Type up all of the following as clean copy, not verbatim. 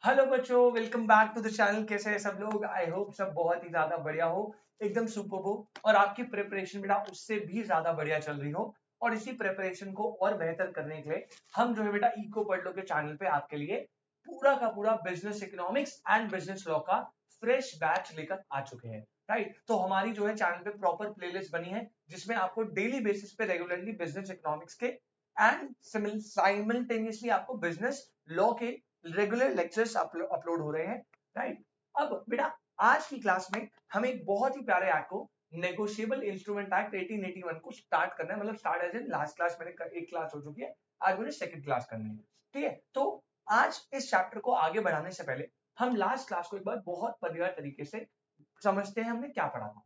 Hello बच्चों, welcome back to the channel. कैसे हैं सब लोग? आई होप सब बहुत ही ज्यादा बढ़िया हो, एकदम सुपर हो और आपकी प्रिपरेशन बेटा उससे भी ज्यादा बढ़िया चल रही हो। और इसी प्रिपरेशन को और बेहतर करने के लिए हम जो है बेटा इको पढ़ लो के चैनल पे आपके लिए पूरा का पूरा business economics and business law का फ्रेश बैच लेकर आ चुके हैं। राइट, तो हमारी जो है चैनल पे प्रॉपर प्लेलिस्ट बनी है जिसमें आपको डेली बेसिस पे रेगुलरली बिजनेस इकोनॉमिक्स के एंड साइमल्टेनियसली आपको बिजनेस लॉ के रेगुलर लेक्चर्स अपलोड हो रहे हैं। राइट, अब बेटा आज की क्लास में हम एक बहुत ही प्यारे एक्ट को नेगोशिएबल इंस्ट्रूमेंट एक्ट 1881 को स्टार्ट करना है। मतलब start as in last class मैंने एक क्लास हो चुकी है, आज मुझे सेकंड क्लास करनी है। ठीक है, तो आज इस चैप्टर को आगे बढ़ाने से पहले हम लास्ट क्लास को एक बार बहुत बढ़िया तरीके से समझते हैं हमने क्या पढ़ा था।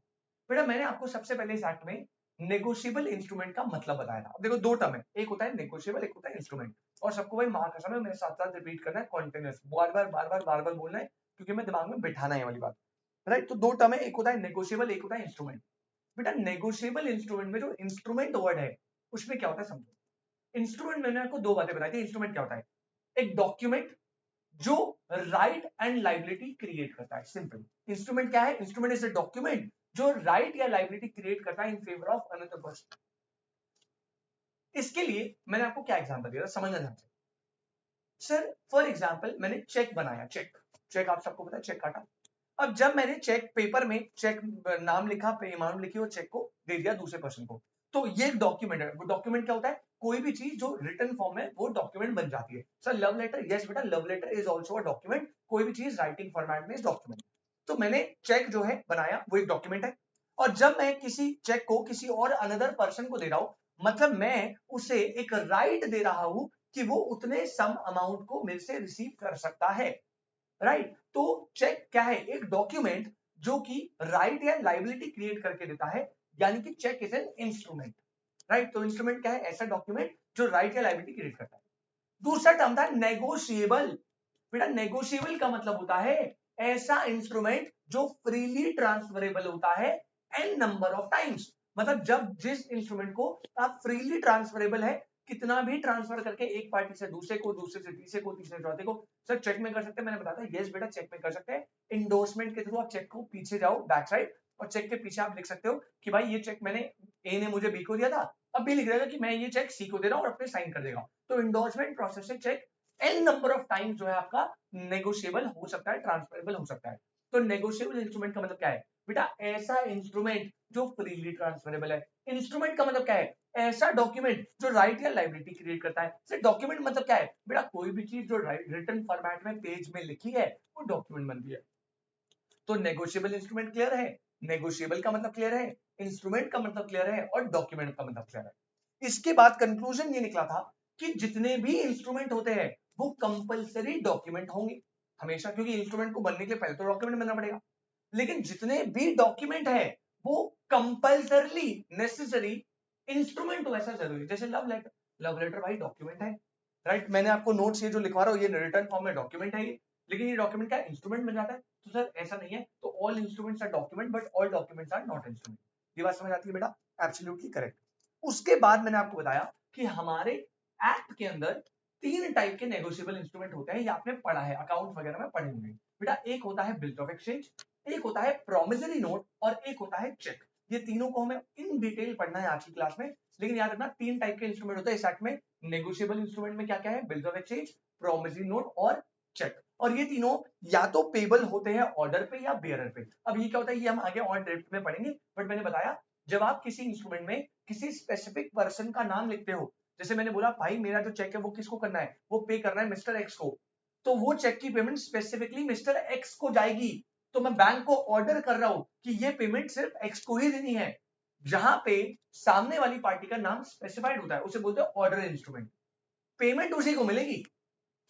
बेटा मैंने आपको सबसे पहले इस एक्ट में नेगोशिएबल इंस्ट्रूमेंट का मतलब बताया था। अब देखो दो टर्म है, एक होता है नेगोशिएबल, एक होता है इंस्ट्रूमेंट। और सबको भाई माँ कसम है मेरे साथ साथ रिपीट करना है, कॉन्टिन्यूस बार बार बोलना है क्योंकि मैं दिमाग में बिठाना है ये वाली बात। राइट, तो दो टर्म है, एक होता है नेगोशिएबल, एक होता है इंस्ट्रूमेंट। बेटा नेगोशिएबल इंस्ट्रूमेंट में जो इंस्ट्रूमेंट वर्ड है उसमें क्या होता है समझो। इंस्ट्रूमेंट मैंने आपको दो बातें बताई थी। इंस्ट्रूमेंट क्या होता है? एक डॉक्यूमेंट जो राइट एंड लाइबिलिटी क्रिएट करता है। सिंपल, इंस्ट्रूमेंट क्या है? इंस्ट्रूमेंट इज अ डॉक्यूमेंट जो राइट या लाइबिलिटी क्रिएट करता है in favour of another person. इसके लिए मैंने आपको क्या एग्जांपल दिया था, समझना ध्यान से। सर फॉर एग्जांपल मैंने चेक बनाया, चेक चेक आप सबको पता है, चेक काटा। अब जब मैंने चेक पेपर में चेक नाम लिखा, पे अमाउंट लिखी और चेक को दे दिया दूसरे पर्सन को, तो ये एक डॉक्यूमेंट है। वो डॉक्यूमेंट क्या होता है? कोई भी चीज जो रिटन फॉर्म में वो डॉक्यूमेंट बन जाती है। सर लव लेटर, यस बेटा love letter is also a document. कोई भी चीज राइटिंग फॉर्मेट में इज डॉक्यूमेंट। तो मैंने चेक जो है बनाया वो एक डॉक्यूमेंट है। और जब मैं किसी चेक को किसी और अनदर पर्सन को दे रहा हूं, मतलब मैं उसे एक राइट दे रहा हूं कि वो उतने सम अमाउंट को मेरे से रिसीव कर सकता है। राइट, तो चेक क्या है? एक डॉक्यूमेंट जो कि राइट या लाइबिलिटी क्रिएट करके देता है, यानी कि cheque is an instrument. Right, तो इंस्ट्रूमेंट क्या है? ऐसा डॉक्यूमेंट जो राइट या लाइबिलिटी क्रिएट करता है। दूसरा टर्म था नेगोशिएबल। बेटा नेगोशिएबल का मतलब होता है ऐसा इंस्ट्रूमेंट जो फ्रीली ट्रांसफरेबल होता है एन नंबर ऑफ टाइम्स। मतलब जब जिस इंस्ट्रूमेंट को आप फ्रीली ट्रांसफरेबल है, कितना भी ट्रांसफर करके एक पार्टी से दूसरे को, दूसरे से तीसरे को, तीसरे चौथे को। सर चेक में कर सकते हैं? मैंने बताया था यस बेटा चेक में कर सकते हैं। इंडोर्समेंट के थ्रू आप चेक को पीछे जाओ बैक साइड, और चेक के पीछे आप लिख सकते हो कि भाई ये चेक मैंने ए ने मुझे बी को दिया था, अब भी लिख देगा कि मैं ये चेक सी को दे रहा हूं और अपने साइन कर देगा। तो इंडोर्समेंट प्रोसेस से cheque n number of time जो है आपका नेगोशिएबल हो सकता है, ट्रांसफरेबल हो सकता है। तो नेगोशिएबल इंस्ट्रूमेंट का मतलब क्या है? बेटा ऐसा इंस्ट्रूमेंट जो फ्रीली ट्रांसफरेबल है। इंस्ट्रूमेंट का मतलब क्या है? ऐसा डॉक्यूमेंट जो राइट या लाइबिलिटी क्रिएट करता है। सिर्फ डॉक्यूमेंट मतलब क्या है? बेटा कोई भी चीज जो रिटन फॉर्मेट में पेज में लिखी है वो डॉक्यूमेंट बनती है। तो नेगोशिएबल इंस्ट्रूमेंट क्लियर है, नेगोशिएबल का मतलब क्लियर है, इंस्ट्रूमेंट का मतलब क्लियर है और डॉक्यूमेंट का मतलब क्लियर है। इसके बाद कंक्लूजन ये निकला था कि जितने भी इंस्ट्रूमेंट होते हैं वो कंपलसरी डॉक्यूमेंट होंगे हमेशा, क्योंकि इंस्ट्रूमेंट को बनने के लिए पहले तो डॉक्यूमेंट बनना पड़ेगा। लेकिन जितने भी डॉक्यूमेंट है वो कंपलसरली नेसेसरी इंस्ट्रूमेंट वैसा जरूरी, जैसे लव लेटर। लव लेटर भाई डॉक्यूमेंट है। राइट, मैंने आपको नोट्स ये जो लिखवा रहा हूँ ये रिटर्न फॉर्म में डॉक्यूमेंट है ये, लेकिन ये डॉक्यूमेंट का इंस्ट्रूमेंट बन जाता है। तो सर ऐसा नहीं है, तो all instruments are document but all documents are not instrument. ये बात समझ आती है बेटा? Absolutely correct. उसके बाद मैंने आपको बताया कि हमारे एक्ट के अंदर तीन टाइप के नेगोशिएबल इंस्ट्रूमेंट होते हैं, ये आपने पढ़ा है, अकाउंट वगैरह में पढ़े होंगे। बेटा एक होता है बिल्स ऑफ एक्सचेंज, एक होता है प्रोमिसरी नोट और एक होता है चेक। ये तीनों को हमें इन डिटेल पढ़ना है आज की क्लास में। लेकिन याद रखना तीन टाइप के इंस्ट्रूमेंट होते हैं इस एक्ट में। नेगोशिएबल इंस्ट्रूमेंट में क्या क्या है? Bills of exchange, promissory note और चेक। और ये तीनों या तो पेबल होते हैं ऑर्डर पे या बेयरर पे। अब ये क्या होता है ये हम आगे और डेप्थ में पढ़ेंगे, बट मैंने बताया जब आप किसी इंस्ट्रूमेंट में किसी स्पेसिफिक पर्सन का नाम लिखते हो, जैसे मैंने बोला भाई मेरा जो चेक है वो किसको करना है? वो पे करना है मिस्टर एक्स को, तो वो चेक की पेमेंट स्पेसिफिकली मिस्टर एक्स को जाएगी। तो मैं बैंक को ऑर्डर कर रहा हूं कि ये पेमेंट सिर्फ एक्स को ही देनी है। जहां पे सामने वाली पार्टी का नाम स्पेसिफाइड होता है उसे बोलते हैं ऑर्डर इंस्ट्रूमेंट। पेमेंट उसी को मिलेगी।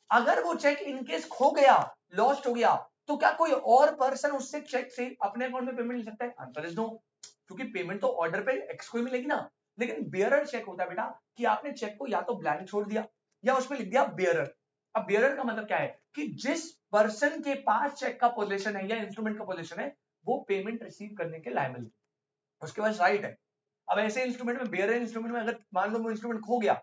अगर वो चेक इनकेस खो गया, लॉस्ट हो गया, तो क्या कोई और पर्सन उससे चेक से अपने अकाउंट में पेमेंट ले सकता है? आंसर इज नो, क्योंकि पेमेंट तो ऑर्डर पे एक्स को ही मिलेगी ना। लेकिन बेयरर चेक होता है बेटा कि आपने चेक को या तो ब्लैंक छोड़ दिया या उसमें लिख दिया बेयरर। अब बेयरर का मतलब क्या है? कि जिस पर्सन के पास चेक का पोजीशन है या इंस्ट्रूमेंट का पोजीशन है वो पेमेंट रिसीव करने के लायबल है, उसके पास राइट है। अब ऐसे इंस्ट्रूमेंट में, बेयरर इंस्ट्रूमेंट में अगर मान लो वो इंस्ट्रूमेंट खो गया,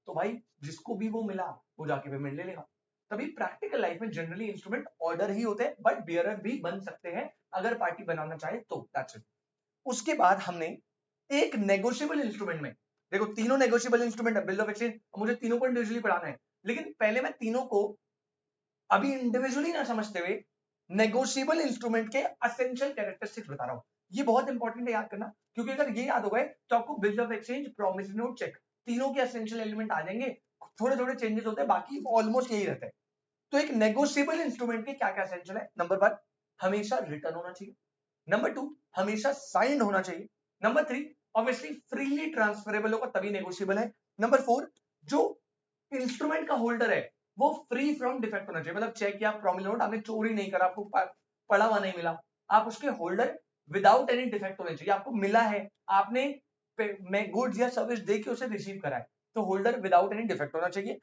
तो भाई जिसको भी वो मिला वो जाके पेमेंट ले लेगा। तभी प्रैक्टिकल लाइफ में जनरली इंस्ट्रूमेंट ऑर्डर ही होते हैं, बट बियरर भी बन सकते हैं अगर पार्टी बनाना चाहे तो। That's it. उसके बाद हमने एक नेगोशिएबल इंस्ट्रूमेंट में, देखो तीनों नेगोशिएबल इंस्ट्रूमेंट है बिल ऑफ एक्सचेंज, मुझे तीनों को इंडिविजुअली पढ़ाना है, लेकिन पहले मैं तीनों को अभी इंडिविजुअली ना समझते हुए नेगोशिएबल इंस्ट्रूमेंट के असेंशियल कैरेक्टरिस्टिक्स बता रहा हूं। ये बहुत इंपॉर्टेंट है याद करना, क्योंकि अगर ये याद हो गए तो आपको bill of exchange, promissory note, cheque, तीनों के असेंशियल एलिमेंट आ जाएंगे। थोड़े थोड़े चेंजेस होते हैं, बाकी ऑलमोस्ट यही रहता है। तो एक नेगोशिएबल इंस्ट्रूमेंट के क्या क्या असेंशियल है? नंबर 1, हमेशा रिटर्न होना चाहिए। नंबर 2, हमेशा साइंड होना चाहिए। नंबर 3, ऑब्वियसली फ्रीली ट्रांसफरेबल होगा तभी नेगोशिएबल है। नंबर 4, जो इंस्ट्रूमेंट का होल्डर है वो फ्री फ्रॉम डिफेक्ट होना चाहिए, मतलब चेक या प्रॉमिसरी नोट आपने चोरी नहीं करा, आपको पड़ा हुआ नहीं मिला, आप उसके होल्डर विदाउट एनी डिफेक्ट होने चाहिए। आपको मिला है, आपने मैं गुड्स या सर्विस दे के उसे रिसीव करा है, तो होल्डर विदाउट एनी डिफेक्ट होना चाहिए।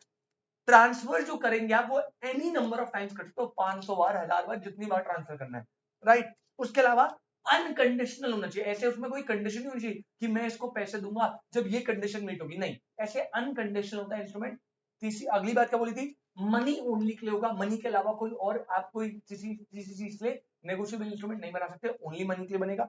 ट्रांसफर जो करेंगे आप वो एनी नंबर ऑफ टाइम्स कर सकते हो, 500 बार, 1000 बार, जितनी बार ट्रांसफर करना है, राइट। उसके अलावा अनकंडीशनल होना चाहिए, ऐसे उसमें कोई कंडीशन नहीं होनी चाहिए कि मैं इसको पैसे दूंगा जब ये कंडीशन मीट होगी, नहीं, ऐसे अनकंडीशनल होता है इंस्ट्रूमेंट। तीसरी अगली बात क्या बोली थी? मनी ओनली के लिए होगा, मनी के अलावा कोई और आप कोई किसी चीज के लिए नेगोशिएबल इंस्ट्रूमेंट नहीं बना सकते, ओनली मनी के लिए बनेगा।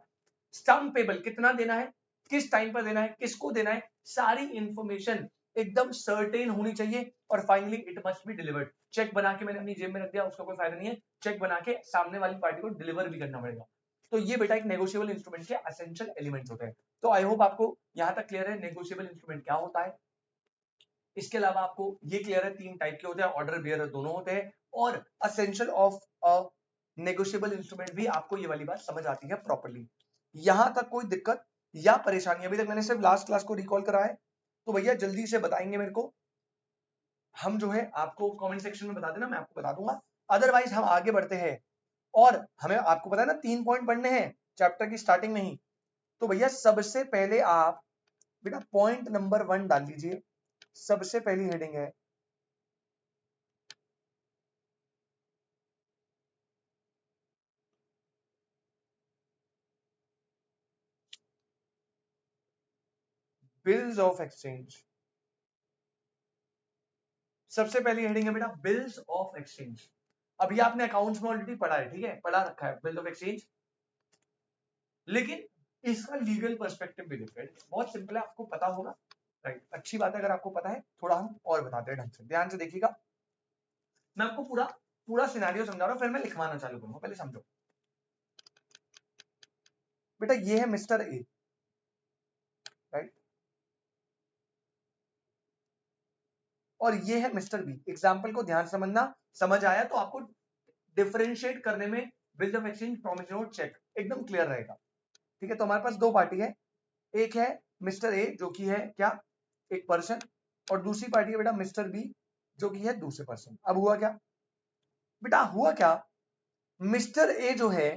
स्टम्प पेबल, कितना देना है, किस टाइम पर देना है, किसको देना है, सारी इंफॉर्मेशन एकदम सर्टेन होनी चाहिए। और finally it must be delivered. Cheque बना के मैंने अपनी जेब में रख दिया, उसका कोई फायदा नहीं है, चेक बना के सामने वाली पार्टी को डिलीवर भी करना पड़ेगा। तो ये बेटा एक नेगोशिएबल इंस्ट्रूमेंट के एसेंशियल एलिमेंट्स होते हैं। तो आई होप आपको यहां तक क्लियर है नेगोशिएबल इंस्ट्रूमेंट क्या होता है। इसके अलावा आपको ये क्लियर है 3 टाइप के होते हैं, ऑर्डर बियरर दोनों होते हैं, और essential of a negotiable instrument भी आपको ये वाली बात समझ आती है प्रॉपर्ली। यहां तक कोई दिक्कत या परेशानी? अभी तक मैंने सिर्फ लास्ट क्लास को रिकॉल करा है, तो भैया जल्दी से बताएंगे मेरे को, हम जो है आपको कमेंट सेक्शन में बता देना, मैं आपको बता दूंगा। अदरवाइज हम आगे बढ़ते हैं, और हमें आपको पता है ना 3 पॉइंट पढ़ने हैं चैप्टर की स्टार्टिंग में ही। तो भैया सबसे पहले आप बेटा पॉइंट नंबर 1 डाल लीजिए, सबसे पहली हेडिंग है बिल्स ऑफ एक्सचेंज। सबसे पहली हेडिंग है बेटा बिल्स ऑफ एक्सचेंज। अभी आपने अकाउंट्स में ऑलरेडी पढ़ा है, ठीक है, पढ़ा रखा है बिल ऑफ एक्सचेंज, लेकिन इसका लीगल पर्सपेक्टिव भी डिफरेंट, बहुत सिंपल है, आपको पता होगा, राइट। अच्छी बात है अगर आपको पता है, थोड़ा हम और बताते हैं ढंग से, ध्यान से देखिएगा। मैं आपको पूरा पूरा सिनेरियो समझा रहा हूं, फिर मैं लिखवाना चालू करूंगा, पहले समझो। बेटा ये है मिस्टर ए, राइट, और ये है मिस्टर बी। एग्जाम्पल को ध्यान समझना, समझ आया तो आपको डिफरेंशिएट करने में bill of exchange, promissory note, cheque एकदम क्लियर रहेगा, ठीक है। तो हमारे पास दो पार्टी है, एक है मिस्टर ए जो कि है क्या, एक पर्सन, और दूसरी पार्टी है बेटा मिस्टर बी जो कि है दूसरे पर्सन। अब हुआ क्या बेटा, हुआ क्या, मिस्टर ए जो है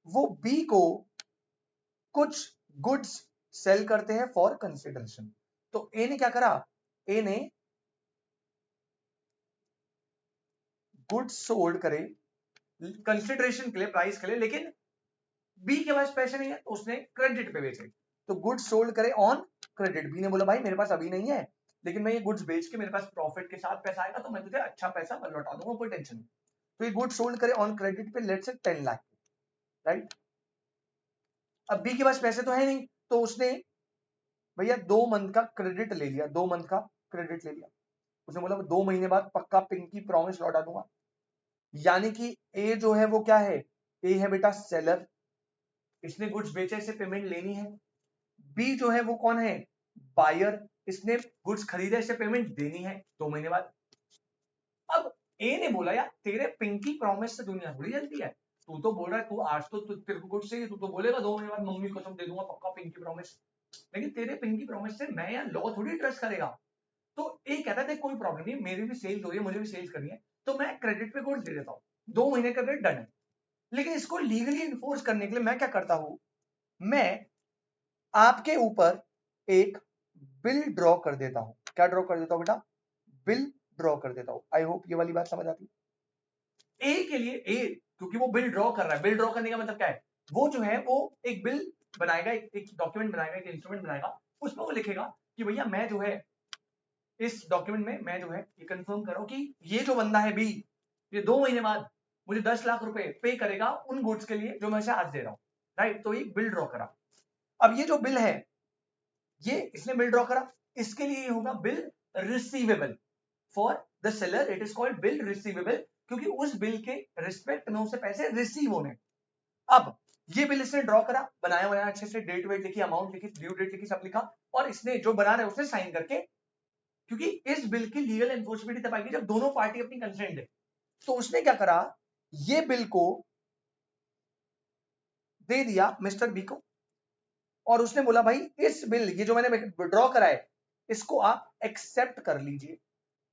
वो बी को कुछ गुड्स सेल करते हैं फॉर कंसिडरेशन। तो ए ने क्या करा, ए ने गुड्स सोल्ड करे कंसिडरेशन के लिए, प्राइस के लिए, लेकिन बी के पास पैसे नहीं है तो उसने क्रेडिट पे बेचे। तो गुड्स सोल्ड करे ऑन क्रेडिट। बी ने बोला भाई मेरे पास अभी नहीं है, लेकिन मैं ये गुड्स बेच के मेरे पास प्रॉफिट के साथ पैसा आएगा तो मैं तुझे अच्छा पैसा लौटा दूंगा, कोई टेंशन नहीं। तो ये गुड्स सोल्ड करे ऑन क्रेडिट पे, लेट्स से 10 लाख, राइट। अब बी के पास पैसे तो है नहीं, तो उसने भैया 2 मंथ का क्रेडिट ले लिया, 2 मंथ का क्रेडिट ले लिया। उसने बोला 2 महीने बाद पक्का पिंकी प्रॉमिस लौटा दूंगा। यानी कि ए जो है वो क्या है, ए है बेटा सेलर, इसने गुड्स बेचे, इसे पेमेंट लेनी है। बी जो है वो कौन है, बायर, इसने गुड्स खरीदे, इसे पेमेंट देनी है 2 महीने बाद। अब ए ने बोला यार तेरे पिंकी प्रॉमिस से दुनिया थोड़ी चलती है, तू तो बोल रहा है तू आज तो तेरे को गुड्स चाहिए, तू तो बोलेगा 2 महीने बाद मम्मी कसम दे दूंगा पक्का पिंकी प्रॉमिस, लेकिन तेरे पिंकी प्रॉमिस से मैं यार लॉ थोड़ी ट्रस्ट करेगा। तो ए कहता है कोई प्रॉब्लम नहीं, मेरी भी सेल्स हो रही है, मुझे भी सेल्स करनी है, तो मैं क्रेडिट पे गुड्स दे देता हूँ, 2 महीने का क्रेडिट डन है। लेकिन इसको लीगली इन्फोर्स करने के लिए मैं क्या करता हूं, मैं आपके ऊपर एक बिल ड्रॉ कर देता हूं। क्या ड्रॉ कर देता हूं बेटा, बिल ड्रॉ कर देता हूं। आई होप ये वाली बात समझ आती है। ए के लिए, ए क्योंकि वो बिल ड्रॉ कर रहा है, बिल ड्रॉ करने का मतलब क्या है, वो जो है वो एक बिल बनाएगा, एक डॉक्यूमेंट बनाएगा, एक इंस्ट्रूमेंट बनाएगा, उसमें वो लिखेगा कि भैया मैं जो है इस डॉक्यूमेंट में मैं जो है ये कंफर्म कर रहा हूं कि ये जो बंदा है बी, ये 2 महीने बाद मुझे 10 लाख रुपए पे करेगा उन गुड्स के लिए जो मैं इसे आज दे रहा हूं, राइट। तो ये बिल ड्रॉ करा। अब ये जो बिल है, ये इसने बिल ड्रॉ करा, इसके लिए ये होगा bill receivable. For the seller it is called bill receivable, क्योंकि उस बिल के रिस्पेक्ट में उसे पैसे रिसीव होने। अब ये बिल इसने ड्रॉ करा, बनाया बनाया अच्छे से, डेट वेट लिखी, अमाउंट लिखी, ड्यू डेट लिखी, सब लिखा, और इसने जो बना रहा है उसने साइन करके, क्योंकि इस बिल की लीगल एनफोर्समेंट तब आएगी जब दोनों पार्टी अपनी कंसेंट दे। तो उसने क्या करा, ये बिल को दे दिया मिस्टर बी को, और उसने बोला भाई इस बिल, ये जो मैंने ड्रॉ करा है, इसको आप एक्सेप्ट कर लीजिए।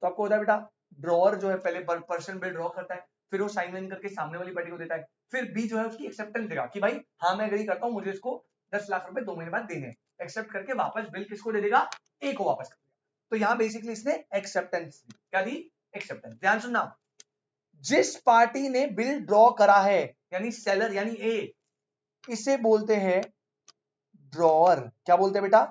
तो आपको होता है बेटा, ड्रॉअर जो है पहले पर्सन बिल ड्रॉ करता है, फिर वो साइन वाइन करके सामने वाली पार्टी को देता है, फिर बी जो है उसकी एक्सेप्टेंस देगा कि भाई हाँ मैं एग्री करता हूं, मुझे इसको 10 लाख रुपए 2 महीने बाद देने, एक्सेप्ट करके वापस बिल किसको दे देगा, ए को वापस कर देगा। तो यहां बेसिकली इसने एक्सेप्टेंस दी, क्या दी, एक्सेप्टेंस। ध्यान सुनना, जिस पार्टी ने बिल ड्रॉ करा है, यानी सेलर यानी ए, इसे बोलते हैं ड्रॉअर। क्या बोलते हैं बेटा,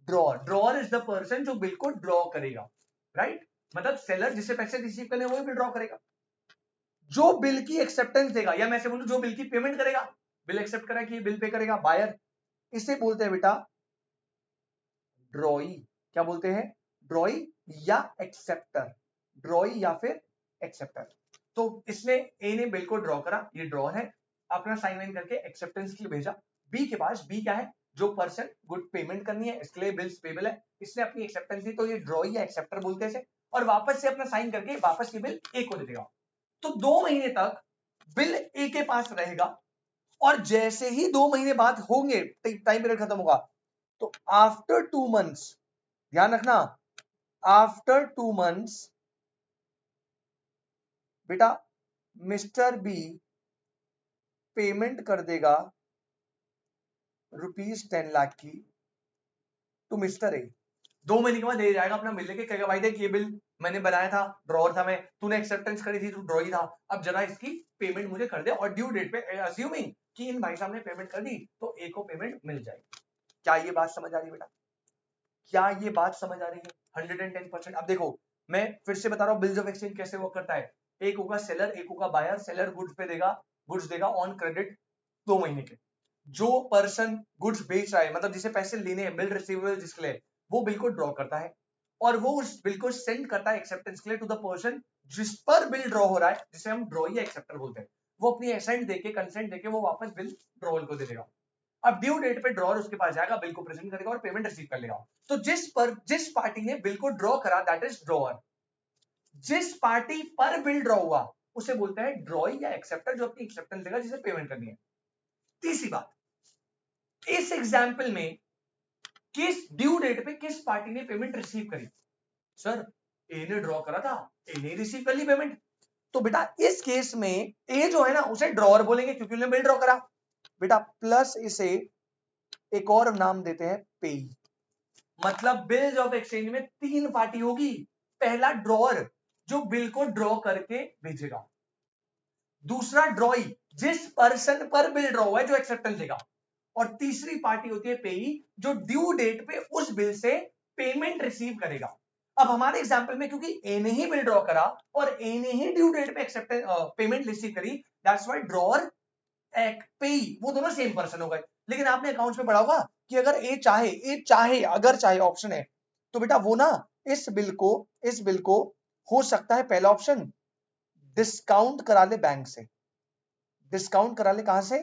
drawer. Drawer is the person जो बिल को ड्रॉ करेगा, राइट। मतलब सेलर जिसे पैसे रिसीव करने वो बिल ड्रॉ करेगा, जो बिल की एक्सेप्टेंस देगा, या मैं से बोलूं जो बिल की पेमेंट करेगा, बिल एक्सेप्ट करा कि बिल पे करेगा बायर, इसे बोलते हैं बेटा ड्रॉई। क्या बोलते हैं, ड्रॉई या एक्सेप्टर, ड्रॉई या फिर एक्सेप्टर। तो इसने ए ने बिल को ड्रॉ करा, ये ड्रॉ है, अपना साइन वाइन करके एक्सेप्टेंस के लिए भेजा बी के पास। बी क्या है, जो पर्सन गुड पेमेंट करनी है, इसके लिए बिल्स पेबल है, इसने अपनी एक्सेप्टेंस दी, तो ये ड्रॉई या एक्सेप्टर बोलते हैं इसे, और वापस से अपना साइन करके वापस ये बिल ए को दे देगा। तो 2 महीने तक बिल ए के पास रहेगा, और जैसे ही 2 महीने बाद होंगे, टाइम पीरियड खत्म होगा, तो आफ्टर 2 मंथ्स, ध्यान रखना, आफ्टर 2 मंथ्स बेटा मिस्टर बी पेमेंट कर देगा ₹10 लाख की टू मिस्टर ए। 2 महीने के बाद दे जाएगा अपना बिल लेके, कहेगा भाई देख ये बिल मैंने बनाया था, ड्रॉअर था मैं, तूने एक्सेप्टेंस करी थी, तू ड्रॉई था, अब जरा इसकी पेमेंट मुझे कर दे, और ड्यू डेट पे अज्यूमिंग कि इन भाई साहब ने पेमेंट कर दी तो ए को पेमेंट मिल जाएगी। क्या ये बात समझ आ रही है बेटा, क्या ये बात समझ आ रही है 110%। अब देखो मैं फिर से बता रहा हूं बिल्स ऑफ एक्सचेंज कैसे वर्क करता है। एक होगा सेलर, एक होगा बायर। सेलर गुड्स पे देगा, गुड्स देगा ऑन क्रेडिट 2 महीने के। जो पर्सन गुड्स बेच रहा है, मतलब जिसे पैसे लेने हैं, बिल रिसीवेबल जिसके लिए, वो बिल को ड्रॉ करता है, और वो उस बिल को सेंड करता है एक्सेप्टेंस के लिए टू द पर्सन जिस पर बिल ड्रॉ हो रहा है, जिसे हम ड्रॉ या एक्सेप्टर बोलते हैं। वो अपनी एसेंट देके, कंसेंट देके वो वापस बिल ड्रॉअर को दे देगा। अब ड्यू डेट पे ड्रॉअर उसके पास जाएगा, बिल को प्रेजेंट करेगा और पेमेंट रिसीव कर लेगा। तो जिस पार्टी ने बिल को ड्रॉ करा दैट इज ड्रॉअर। जिस पार्टी पर बिल ड्रॉ हुआ उसे बोलते हैं ड्रॉई या एक्सेप्टर, जो अपनी एक्सेप्टेंस देगा जिसे पेमेंट करनी है। तीसरी बात, इस एग्जाम्पल में किस ड्यू डेट पे किस पार्टी ने पेमेंट रिसीव करी, सर ए ने ड्रॉ करा था, ए ने रिसीव कर ली पेमेंट। तो बेटा इस केस में ए जो है ना उसे ड्रॉअर बोलेंगे क्योंकि उन्होंने बिल ड्रॉ करा बेटा, प्लस इसे एक और नाम देते हैं पेई। मतलब बिल्स ऑफ एक्सचेंज में 3 पार्टी होगी। पहला ड्रॉअर जो बिल को ड्रॉ करके भेजेगा, दूसरा ड्रॉई जिस पर्सन पर बिल ड्रॉ हुआ है जो एक्सेप्टेंस देगा, और तीसरी पार्टी होती है पेई जो ड्यू डेट पे उस बिल से पेमेंट रिसीव करेगा। अब हमारे एग्जांपल में क्योंकि ए ने ही बिल ड्रॉ करा और ए ने ही ड्यू डेट पे एक्सेप्टेंस पेमेंट रिसीव करी, दैट्स व्हाई ड्रॉअर एक पेई वो दोनों सेम पर्सन हो गए। लेकिन आपने अकाउंट्स में पढ़ा होगा कि अगर ए चाहे अगर चाहे ऑप्शन है, तो बेटा वो ना इस बिल को हो सकता है पहला ऑप्शन डिस्काउंट करा ले बैंक से। डिस्काउंट करा ले कहां से,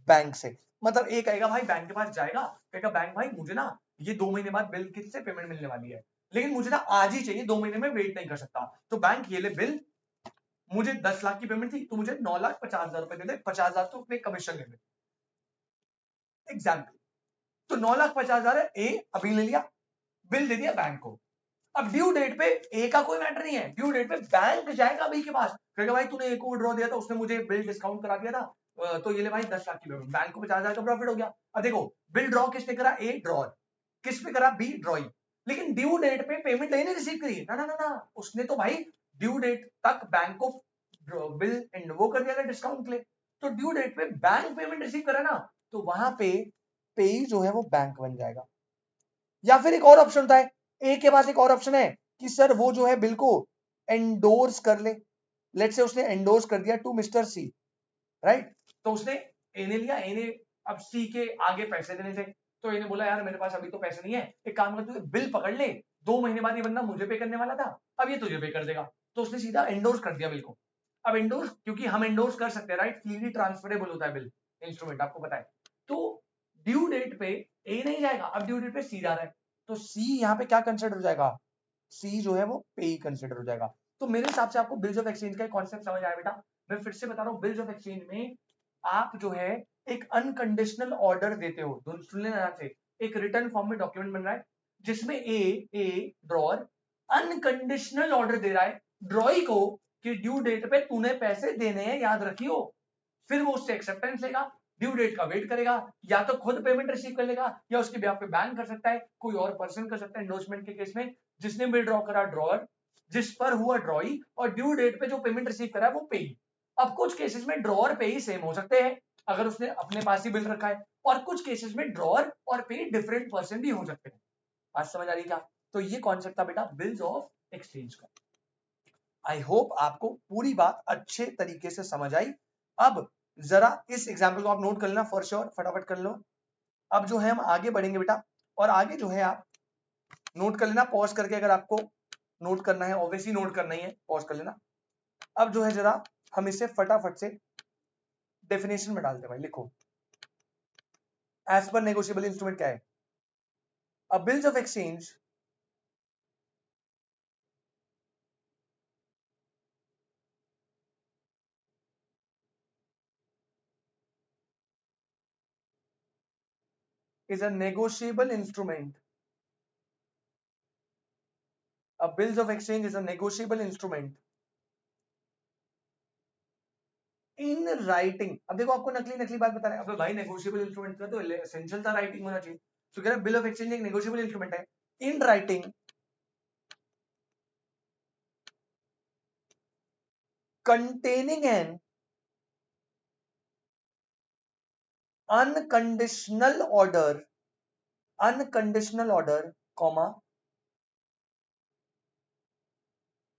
बैंक से। मतलब एक कहेगा भाई बैंक के पास जाएगा, कहेगा बैंक भाई मुझे ना ये 2 महीने बाद बिल किससे पेमेंट मिलने वाली है, लेकिन मुझे ना आज ही चाहिए, 2 महीने में वेट नहीं कर सकता। तो बैंक ये ले बिल, मुझे 10 लाख की पेमेंट थी, तो मुझे 9,50,000 रुपए दे दे, 50,000 तो अपने कमीशन ले ले। एग्जाम्पल, तो 9,50,000 है, ए अभी ले लिया, बिल दे दिया बैंक को। अब ड्यू डेट पे ए का कोई मैटर नहीं है, ड्यू डेट पे बैंक जाएगा बी के पास, कहेगा भाई तूने ए को ड्रॉ दिया था, उसने मुझे बिल डिस्काउंट करा दिया था, तो ये ले भाई 10 लाख की पेमेंट, बैंक को 50,000 का प्रॉफिट हो गया। अब देखो बिल ड्रॉ किसने करा, ए ड्रॉअर, किस पे करा, बी ड्रॉइंग। लेकिन ड्यू डेट पे पेमेंट नहीं रिसीव करी, ना ना ना ना, उसने तो भाई ड्यू डेट तक बैंक को बिल वो कर दिया था डिस्काउंट के लिए। तो ड्यू डेट पे बैंक पेमेंट रिसीव करा ना, तो वहां पे पेई जो है वो बैंक बन जाएगा। या फिर एक और ऑप्शन होता है, ए के पास एक और ऑप्शन है कि सर वो जो है बिल को एंडोर्स कर ले, लेट्स से उसने एंडोर्स कर दिया टू मिस्टर सी, राइट। तो उसने ए ने लिया, ए ने अब सी के आगे पैसे देने थे, तो ए ने बोला यार मेरे पास अभी तो पैसे नहीं है, एक काम कर तू बिल पकड़ ले, 2 महीने बाद ये बंदा मुझे पे करने वाला था, अब ये तुझे पे कर देगा। तो उसने सीधा एंडोर्स कर दिया बिल को। अब एंडोर्स, क्योंकि हम एंडोर्स कर सकते हैं, राइट, फ्रीली ट्रांसफरेबल होता है बिल इंस्ट्रूमेंट, आपको पता है। तो ड्यू डेट पे ए नहीं जाएगा, अब ड्यू डेट पे सी जा रहा है, तो सी यहाँ पे क्या कंसिडर हो जाएगा, सी जो है वो पे ही कंसिडर हो जाएगा। तो मेरे हिसाब से आपको बिल्स ऑफ एक्सचेंज का कॉन्सेप्ट समझ आया बेटा। मैं फिर से बता रहा हूँ, बिल्स ऑफ एक्सचेंज में आप जो है एक अनकंडीशनल ऑर्डर देते हो, सुन लेना ध्यान से, एक रिटर्न फॉर्म में डॉक्यूमेंट बन रहा है जिसमें ए ड्रॉर अनकंडीशनल ऑर्डर दे रहा है ड्रॉई को कि ड्यू डेट पे तूने पैसे देने हैं, याद रखियो। फिर वो उससे एक्सेप्टेंस लेगा, ड्यू डेट का वेट करेगा, या तो खुद पेमेंट रिसीव कर लेगा या उसके ब्याह पे बैंक कर सकता है, कोई और पर्सन कर सकता है एंडोर्समेंट के केस में, जिसने बिल ड्रॉ करा ड्रॉअर, जिस पर हुआ ड्रॉई, और ड्यू डेट पे जो पेमेंट रिसीव करा है वो पे। अब कुछ केसेस में ड्रॉअर पे ही सेम हो सकते हैं अगर उसने अपने पास ही बिल रखा है, और कुछ केसेस में ड्रॉअर और पे डिफरेंट पर्सन भी हो सकते हैं। बात समझ आ रही क्या? तो ये कॉन्सेप्ट था बेटा बिल्स ऑफ एक्सचेंज का। आई होप आपको पूरी बात अच्छे तरीके से समझ आई। अब जरा इस एग्जाम्पल को आप नोट कर लेना फॉर श्योर, फटाफट कर लो। अब जो है हम आगे बढ़ेंगे बेटा, और आगे जो है आप नोट कर लेना पॉज करके, अगर आपको नोट करना है, ऑब्वियसली नोट करना ही है, पॉज कर लेना। अब जो है जरा हम इसे फटाफट से डेफिनेशन में डालते हैं भाई, लिखो एज पर नेगोशिएबल इंस्ट्रूमेंट क्या है। अ bills of exchange is a negotiable instrument. A bills of exchange is a negotiable instrument in writing. अब देखो आपको नकली नकली बात बता रहे हैं, अब भाई नेगोशिएबल इंस्ट्रूमेंट का तो एसेंशियल था राइटिंग होना चाहिए, तो कह रहा है बिल ऑफ एक्सचेंज एक नेगोशिएबल इंस्ट्रूमेंट है in writing containing an unconditional order, comma,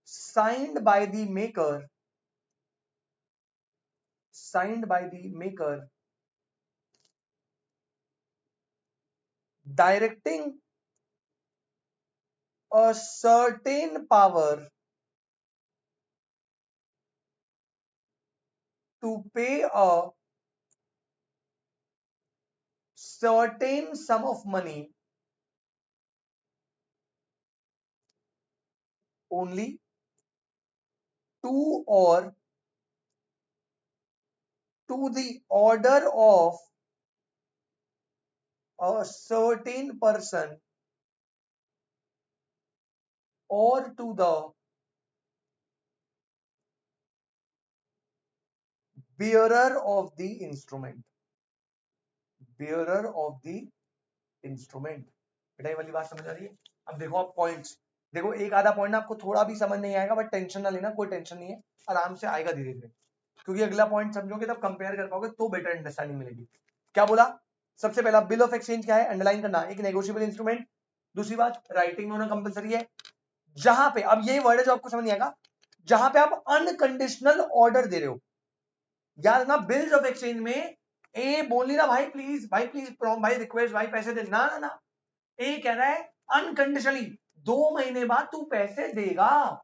signed by the maker directing a certain power to pay a certain sum of money only to or to the order of a certain person or to the bearer of the instrument, bearer of the instrument। बेटा ये वाली बात समझ आ रही है? अब देखो आप पॉइंट्स, देखो एक आधा पॉइंट आपको थोड़ा भी समझ नहीं आएगा, बट टेंशन ना लेना, कोई टेंशन नहीं है, आराम से आएगा धीरे धीरे, क्योंकि अगला पॉइंट समझोगे तब कंपेयर कर पाओगे तो बेटर अंडरस्टैंडिंग मिलेगी। क्या बोला? सबसे पहला बिल ऑफ एक्सचेंज क्या है, अंडरलाइन करना, एक नेगोशिएबल इंस्ट्रूमेंट। दूसरी बात, राइटिंग में होना कंपलसरी है, जहां पे, अब ये वर्ड है जो आपको समझ नहीं आएगा, जहां पे आप अनकंडीशनल ऑर्डर दे रहे हो। याद रखना बिल्स ऑफ एक्सचेंज में ए बोली ना भाई प्लीज, भाई प्लीज, भाई रिक्वेस्ट, भाई पैसे दे, ना ना ना, ए कह रहा है अनकंडीशनली 2 महीने बाद तू पैसे देगा।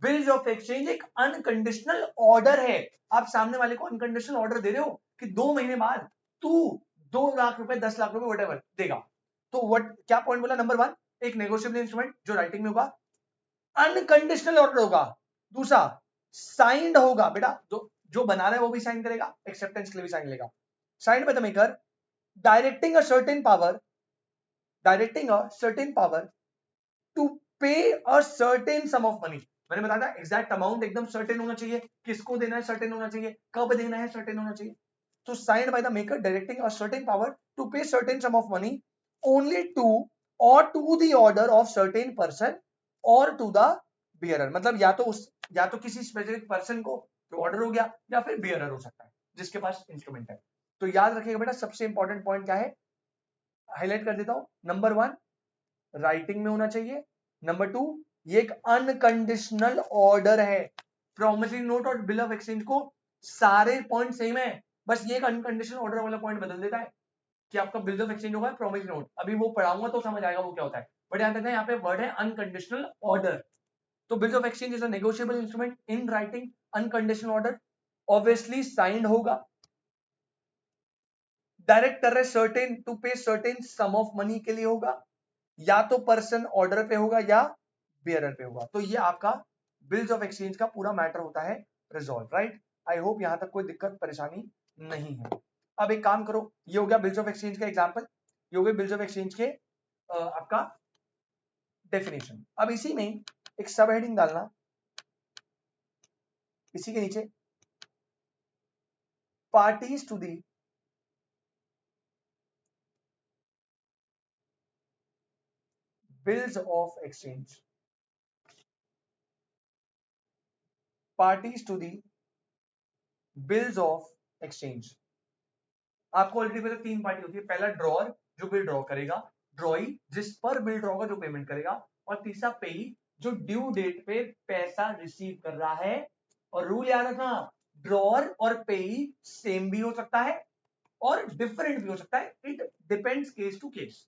बिल्स ऑफ एक्सचेंज एक अनकंडीशनल ऑर्डर है, आप सामने वाले को अनकंडीशनल ऑर्डर दे रहे हो कि 2 महीने बाद तू 2 लाख रुपए, 10 लाख रुपए, वट देगा। तो वट क्या पॉइंट बोला, नंबर 1 एक नेगोशिएबल इंस्ट्रूमेंट जो राइटिंग में होगा, अनकंडीशनल ऑर्डर होगा, दूसरा साइंड होगा, बेटा जो बना रहा है वो भी साइन करेगा, एक्सेप्टेंस के लिए भी साइन लेगा, signed by the maker, directing a certain power to pay a certain sum of money. मैंने बताया था एग्जैक्ट अमाउंट एकदम सर्टेन होना चाहिए, किसको देना है सर्टेन होना चाहिए, कब देना है सर्टेन होना चाहिए। तो signed by the maker directing a certain power to pay certain sum of money only to or to the order of certain person or to the bearer. मतलब या तो किसी स्पेसिफिक पर्सन को ऑर्डर हो गया, या फिर बियरर हो सकता है जिसके पास इंस्ट्रूमेंट है। तो याद रखिएगा बेटा, सबसे इंपॉर्टेंट पॉइंट क्या है, हाईलाइट कर देता हूं। नंबर 1 राइटिंग में होना चाहिए, नंबर 2 ये एक अनकंडीशनल ऑर्डर है। प्रॉमिसरी नोट और बिल ऑफ एक्सचेंज को सारे पॉइंट सेम है, बस ये एक अनकंडीशनल ऑर्डर वाला पॉइंट बदल देता है कि आपका बिल ऑफ एक्सचेंज होगा प्रॉमिसरी नोट। अभी वो पढ़ाऊंगा तो समझ आएगा वो क्या होता है, बट याद रखना यहाँ पे वर्ड है अनकंडीशनल ऑर्डर। तो bill of exchange is a negotiable instrument in writing, unconditional order, obviously signed होगा, डायरेक्ट कर रहे certain to pay certain sum of money के लिए होगा, या तो पर्सन ऑर्डर पे होगा या बियरर पे होगा। तो ये आपका बिल्स ऑफ एक्सचेंज का पूरा मैटर होता है रिजॉल्व, राइट। आई होप यहां तक कोई दिक्कत परेशानी नहीं है। अब एक काम करो, ये हो गया बिल्स ऑफ एक्सचेंज का एग्जांपल, ये हो गया बिल्स ऑफ एक्सचेंज के आपका डेफिनेशन। अब इसी में एक सब हेडिंग डालना, इसी के नीचे parties to the bills of exchange, parties to the bills of exchange. आपको ऑलरेडी पता 3 पार्टी होती है, पहला ड्रॉअर जो बिल ड्रॉ करेगा, ड्रॉई जिस पर बिल ड्रॉ होगा जो पेमेंट करेगा, और तीसरा पेई जो ड्यू डेट पे पैसा रिसीव कर रहा है। और रूल याद रखना, ड्रॉअर और पेई सेम भी हो सकता है और डिफरेंट भी हो सकता है, it depends case to case,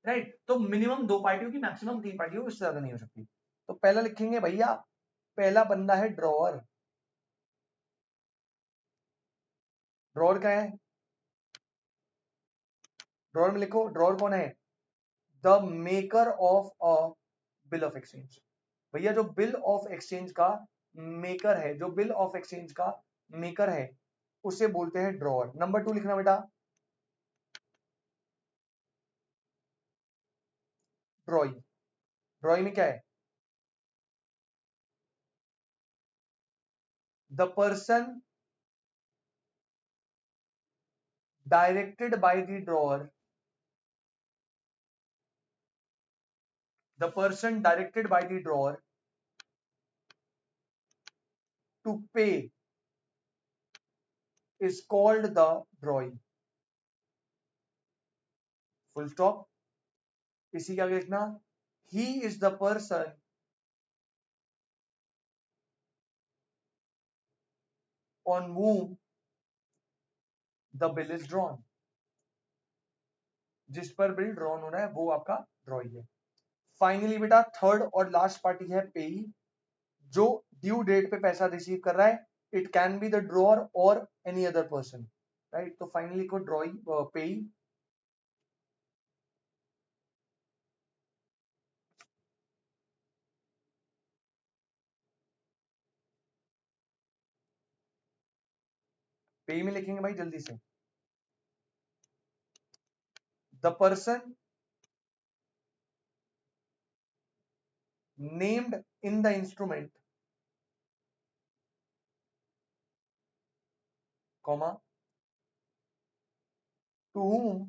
right. तो मिनिमम 2 पार्टियों की, मैक्सिमम 3 पार्टियों, इससे ज्यादा नहीं हो सकती। तो पहला लिखेंगे भैया, पहला बंदा है ड्रॉअर। ड्रॉअर क्या है, ड्रॉअर में लिखो, ड्रॉअर कौन है, the maker of a bill of exchange. भैया जो बिल ऑफ एक्सचेंज का मेकर है, जो बिल ऑफ एक्सचेंज का मेकर है उसे बोलते हैं ड्रॉअर। नंबर 2 लिखना बेटा, ड्रॉई। ड्रॉई में क्या है, the person directed by the drawer, the person directed by the drawer to pay is called the drawee, full stop। इसी का लिखना, he is the person on whom the bill is drawn, जिस पर बिल ड्रॉन होना है वो आपका ड्रॉई है। फाइनली बेटा थर्ड और लास्ट पार्टी है पेई, जो ड्यू डेट पे पैसा रिसीव कर रहा है, it can be the drawer और एनी अदर पर्सन, राइट। तो फाइनली को ड्रॉई पेई, पेई में लिखेंगे भाई जल्दी से, the person named in the instrument, comma, to whom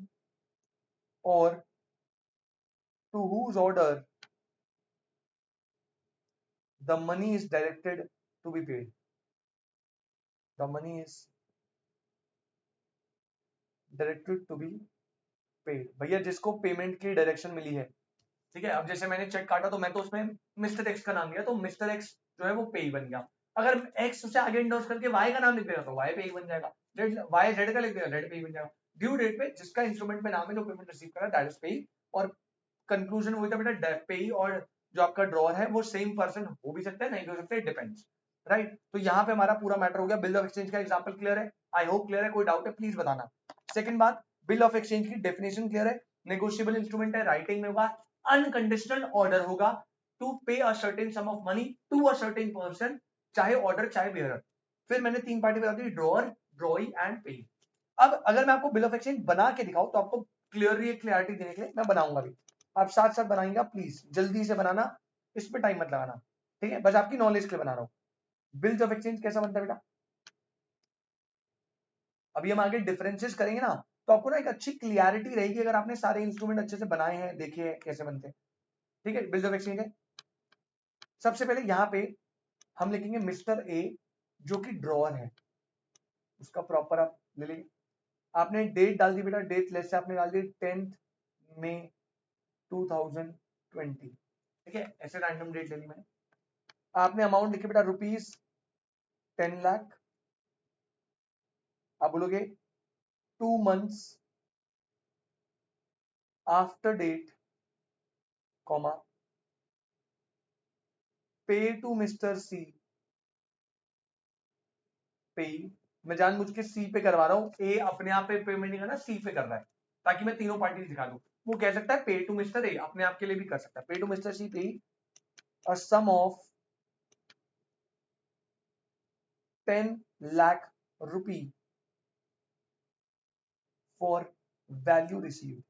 or to whose order the money is directed to be paid, the money is directed to be paid। भैया जिसको payment की direction मिली है, ठीक है। अब जैसे मैंने चेक काटा तो मैं तो उसमें मिस्टर एक्स का नाम दिया, तो मिस्टर एक्स जो है वो पेई बन गया। अगर एक्स से आगे इंडोर्स करके वाई का नाम लिख देगा तो वाई पेई बन जाएगा, जेड वाई जेड का लिख देगा जेड पेई बन जाएगा। ड्यू डेट पे जिसका इंस्ट्रूमेंट में नाम है जो पेमेंट रिसीव कर रहा है दैट इज पेई। और कंक्लूजन वही था बेटा, पेई और जो आपका ड्रॉअर है वो सेम पर्सन हो भी सकता है, नहीं भी हो सकता है, डिपेंड्स, राइट। तो यहाँ पे हमारा पूरा मैटर हो गया। बिल ऑफ एक्सचेंज का एग्जांपल क्लियर है, आई होप क्लियर है, कोई डाउट है प्लीज बताना। सेकंड बात, बिल ऑफ एक्सचेंज की डेफिनेशन क्लियर है, नेगोशिएबल इंस्ट्रूमेंट है, राइटिंग में होगा, अनकंडीशनल ऑर्डर होगा to pay a certain sum of money to a certain person, चाहे ऑर्डर चाहे बेयरर। फिर मैंने 3 पार्टी बता दी, ड्रॉअर, ड्रॉई एंड पे। अब अगर मैं आपको बिल ऑफ एक्सचेंज बना के दिखाऊं तो आपको क्लियरिटी देने के लिए मैं बनाऊंगा भी, आप साथ साथ बनाएंगे, प्लीज जल्दी से बनाना, इस पे टाइम मत लगाना, ठीक है, बस आपकी नॉलेज के लिए बना रहा हूं। बिल्स ऑफ एक्सचेंज कैसा बनता है बेटा, अभी हम आगे डिफरेंसेस करेंगे ना, तो आपको ना एक अच्छी क्लियरिटी रहेगी अगर आपने सारे इंस्ट्रूमेंट अच्छे से बनाए हैं, देखे हैं कैसे बनते हैं, ठीक है। बिल्स ऑफ एक्सचेंज है, सबसे पहले यहाँ पे हम लिखेंगे मिस्टर ए जो कि ड्रॉअर है, उसका प्रॉपर आप ले लेंगे। आपने डेट डाल दी बेटा, डेट लेस से आपने डाल दी 10 मई 2020, ठीक है, ऐसे रैंडम डेट ले ली मैंने। आपने अमाउंट लिखी बेटा ₹10 लाख। आप बोलोगे 2 months आफ्टर डेट कॉमा पे टू मिस्टर सी पे। मैं जानबूझ के सी पे करवा रहा हूँ, ए अपने आप पे पेमेंट नहीं करना, सी पे कर रहा है ताकि मैं तीनों पार्टी दिखा दूं। वो कह सकता है पे टू मिस्टर ए, अपने आप के लिए भी कर सकता है, pay to mister C pay a sum of 10 lakh rupee for value receive.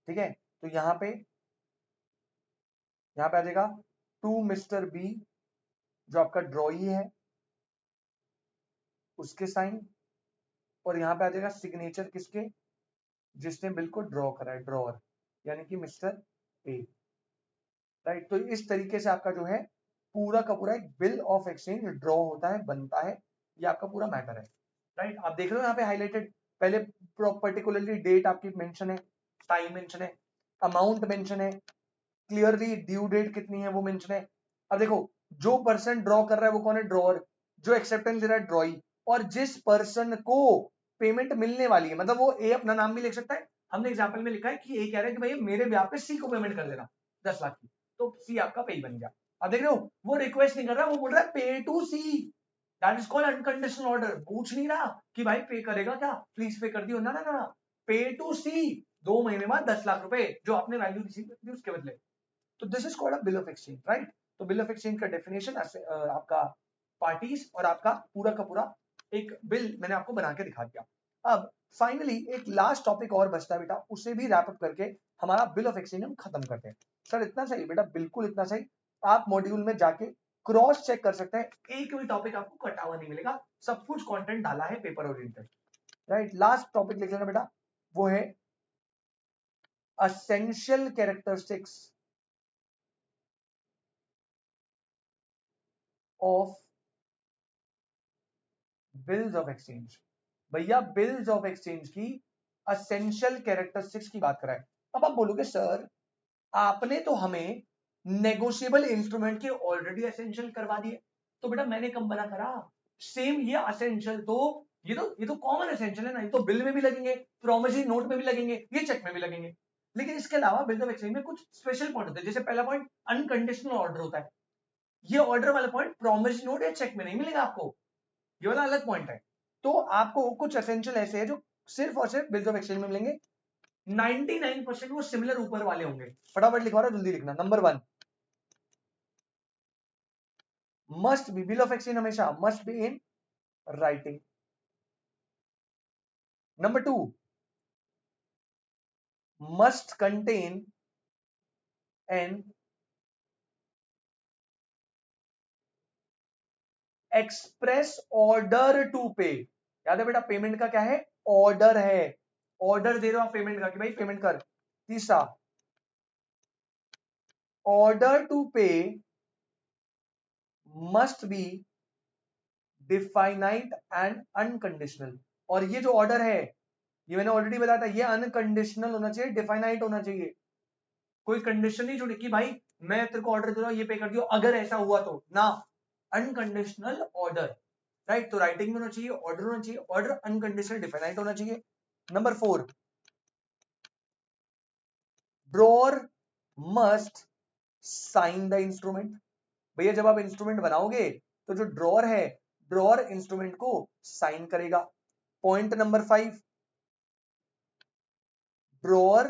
ठीक है, तो यहां पे आ जाएगा टू मिस्टर बी, जो आपका ड्रॉई है, उसके साइन, और यहां पे आ जाएगा सिग्नेचर किसके, जिसने बिल को ड्रॉ करा है, ड्रॉअर, यानी कि मिस्टर ए। राइट, तो इस तरीके से आपका जो है पूरा का पूरा एक बिल ऑफ एक्सचेंज ड्रॉ होता है, बनता है। ये आपका पूरा मैटर है। राइट, आप देख रहे हो यहाँ पे हाईलाइटेड, पहले पर्टिकुलरली डेट आपकी मेंशन है, टाइम मेंशन है, अमाउंट मेंशन है, क्लियरली ड्यू डेट कितनी है वो मेंशन है। अब देखो, जो पर्सन ड्रॉ कर रहा है वो कौन है, ड्रॉअर। जो एक्सेप्टेंस दे रहा है, ड्रॉई। और जिस पर्सन को पेमेंट मिलने वाली है, मतलब वो ए अपना नाम भी लिख सकता है। हमने एग्जाम्पल में लिखा है कि ए कह रहा है कि भाई मेरे ब्याह पे सी को पेमेंट कर देना 10 लाख की, तो सी आपका पे बन गया। अब देख रहे हो, वो रिक्वेस्ट नहीं कर रहा, वो बोल रहा है pay to C, that is called unconditional order. पूछ नहीं रहा कि भाई पे करेगा क्या, प्लीज पे कर दियो, ना ना ना, पे टू सी, 2 महीने बाद 10 लाख रुपए जो आपने वैल्यू रिसीव कर दी उसके बदले। तो this is called a bill of exchange. Right, तो बिल ऑफ एक्सचेंज का डेफिनेशन आपका पार्टीज और आपका पूरा का पूरा एक बिल मैंने आपको बना के दिखा दिया। अब फाइनली एक लास्ट टॉपिक और बचता है बेटा, उसे भी रैप अप करके हमारा बिल ऑफ एक्सचेंज हम खत्म करते हैं। सर इतना सही बेटा, बिल्कुल इतना सही। आप मॉड्यूल में जाके क्रॉस चेक कर सकते हैं, एक भी टॉपिक आपको कटा हुआ नहीं मिलेगा, सब कुछ कंटेंट डाला है paper oriented. Right, last topic लिख लेना बेटा, वो है essential characteristics of bills of exchange. भैया बिल्स ऑफ एक्सचेंज की असेंशियल कैरेक्टरिस्टिक्स की बात करा है। अब आप बोलोगे सर आपने तो हमें नेगोशिएबल इंस्ट्रूमेंट के ऑलरेडी असेंशियल करवा दिए, तो बेटा मैंने कब मना करा, सेम ये असेंशियल तो ये तो कॉमन असेंशियल है ना, ये तो बिल में भी लगेंगे, प्रोमिसरी नोट में भी लगेंगे, ये चेक में भी लगेंगे। लेकिन इसके अलावा बिल ऑफ एक्सचेंज में कुछ स्पेशल पॉइंट होते हैं। जैसे पहला पॉइंट अनकंडीशनल ऑर्डर होता है, ये ऑर्डर वाला पॉइंट प्रोमिसरी नोट या चेक में नहीं मिलेगा आपको, ये वाला अलग पॉइंट है। तो आपको कुछ एसेंशियल ऐसे है जो सिर्फ और सिर्फ बिल्स ऑफ एक्सचेंज में मिलेंगे। 99% वो सिमिलर ऊपर वाले होंगे। फटाफट लिखवा रहा, जल्दी लिखना। Number 1 must be, bill of exchange हमेशा must be in writing. Number 2 must contain an express order to pay. याद है बेटा, पेमेंट का क्या है, ऑर्डर है, ऑर्डर दे रहे हो आप पेमेंट का कि भाई पेमेंट कर। तीसरा, order to pay must B definite and unconditional. और ये जो ऑर्डर है, ये मैंने ऑलरेडी बताया था, ये अनकंडीशनल होना चाहिए, डिफाइनाइट होना चाहिए। कोई कंडीशन नहीं जुड़ी कि भाई मैं तेरे को ऑर्डर दे रहा हूं, ये पे कर दियो अगर ऐसा हुआ तो ना, अनकंडीशनल ऑर्डर। राइट, तो राइटिंग में होना चाहिए, ऑर्डर होना चाहिए, ऑर्डर अनकंडीशनल डिफाइनाइट होना चाहिए। Number 4 drawer must sign the instrument. भैया जब आप इंस्ट्रूमेंट बनाओगे तो जो ड्रॉअर है, ड्रॉअर इंस्ट्रूमेंट को साइन करेगा। Point number 5 drawer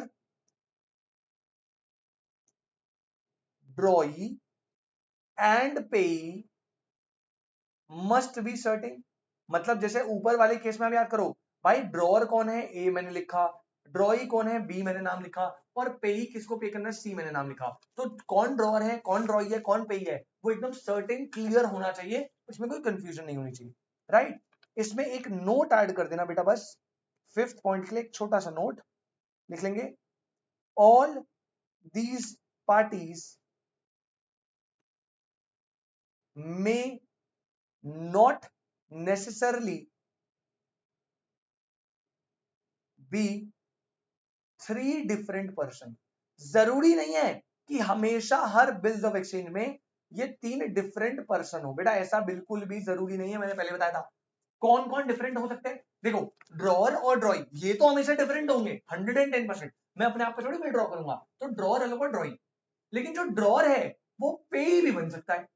drawee and payee must be certain. मतलब जैसे ऊपर वाले केस में आप याद करो, भाई ड्रॉअर कौन है, ए मैंने लिखा, ड्रॉई कौन है, बी मैंने नाम लिखा, और पेई किसको पे करना है, सी मैंने नाम लिखा। तो कौन ड्रॉअर है, कौन ड्रॉई है, कौन पेई है, वो एकदम सर्टेन क्लियर होना चाहिए, उसमें कोई कंफ्यूजन नहीं होनी चाहिए। राइट, इसमें एक नोट ऐड कर देना बेटा, बस 5th पॉइंट के लिए एक छोटा सा नोट लिख लेंगे, ऑल दीज पार्टीज में not necessarily be 3 different person। जरूरी नहीं है कि हमेशा हर बिल्स ऑफ एक्सचेंज में ये 3 डिफरेंट पर्सन हो। बेटा ऐसा बिल्कुल भी जरूरी नहीं है, मैंने पहले बताया था। कौन कौन डिफरेंट हो सकते हैं? देखो, ड्रॉअर और ड्रॉइंग ये तो हमेशा डिफरेंट होंगे 110%। मैं अपने आप पे थोड़ी मैं ड्रॉ करूंगा, तो ड्रॉअर अलग और ड्रॉइंग। लेकिन जो ड्रॉअर है वो पे भी बन सकता है।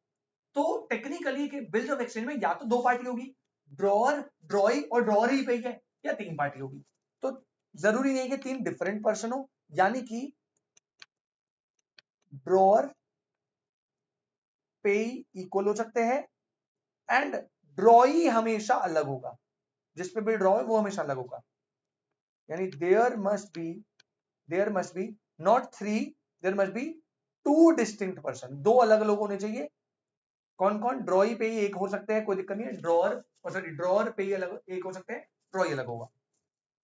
तो टेक्निकली के बिल्स ऑफ एक्सचेंज में या तो 2 पार्टी होगी, ड्रॉअर ड्रॉई और ड्रॉअर ही पे है, या 3 पार्टी होगी। तो जरूरी नहीं है कि 3 डिफरेंट पर्सन हो, यानी कि ड्रॉअर पे इक्वल हो सकते हैं एंड ड्रॉई हमेशा अलग होगा। जिस पे भी ड्रॉ है वो हमेशा अलग होगा। यानी there must be not 3, there must be 2 distinct person, 2 अलग लोग होने चाहिए। कौन कौन? ड्रॉई पे ही एक हो सकते हैं, कोई दिक्कत नहीं है। ड्रॉअर पे ही अलग एक हो सकते हैं, ड्रॉई अलग होगा।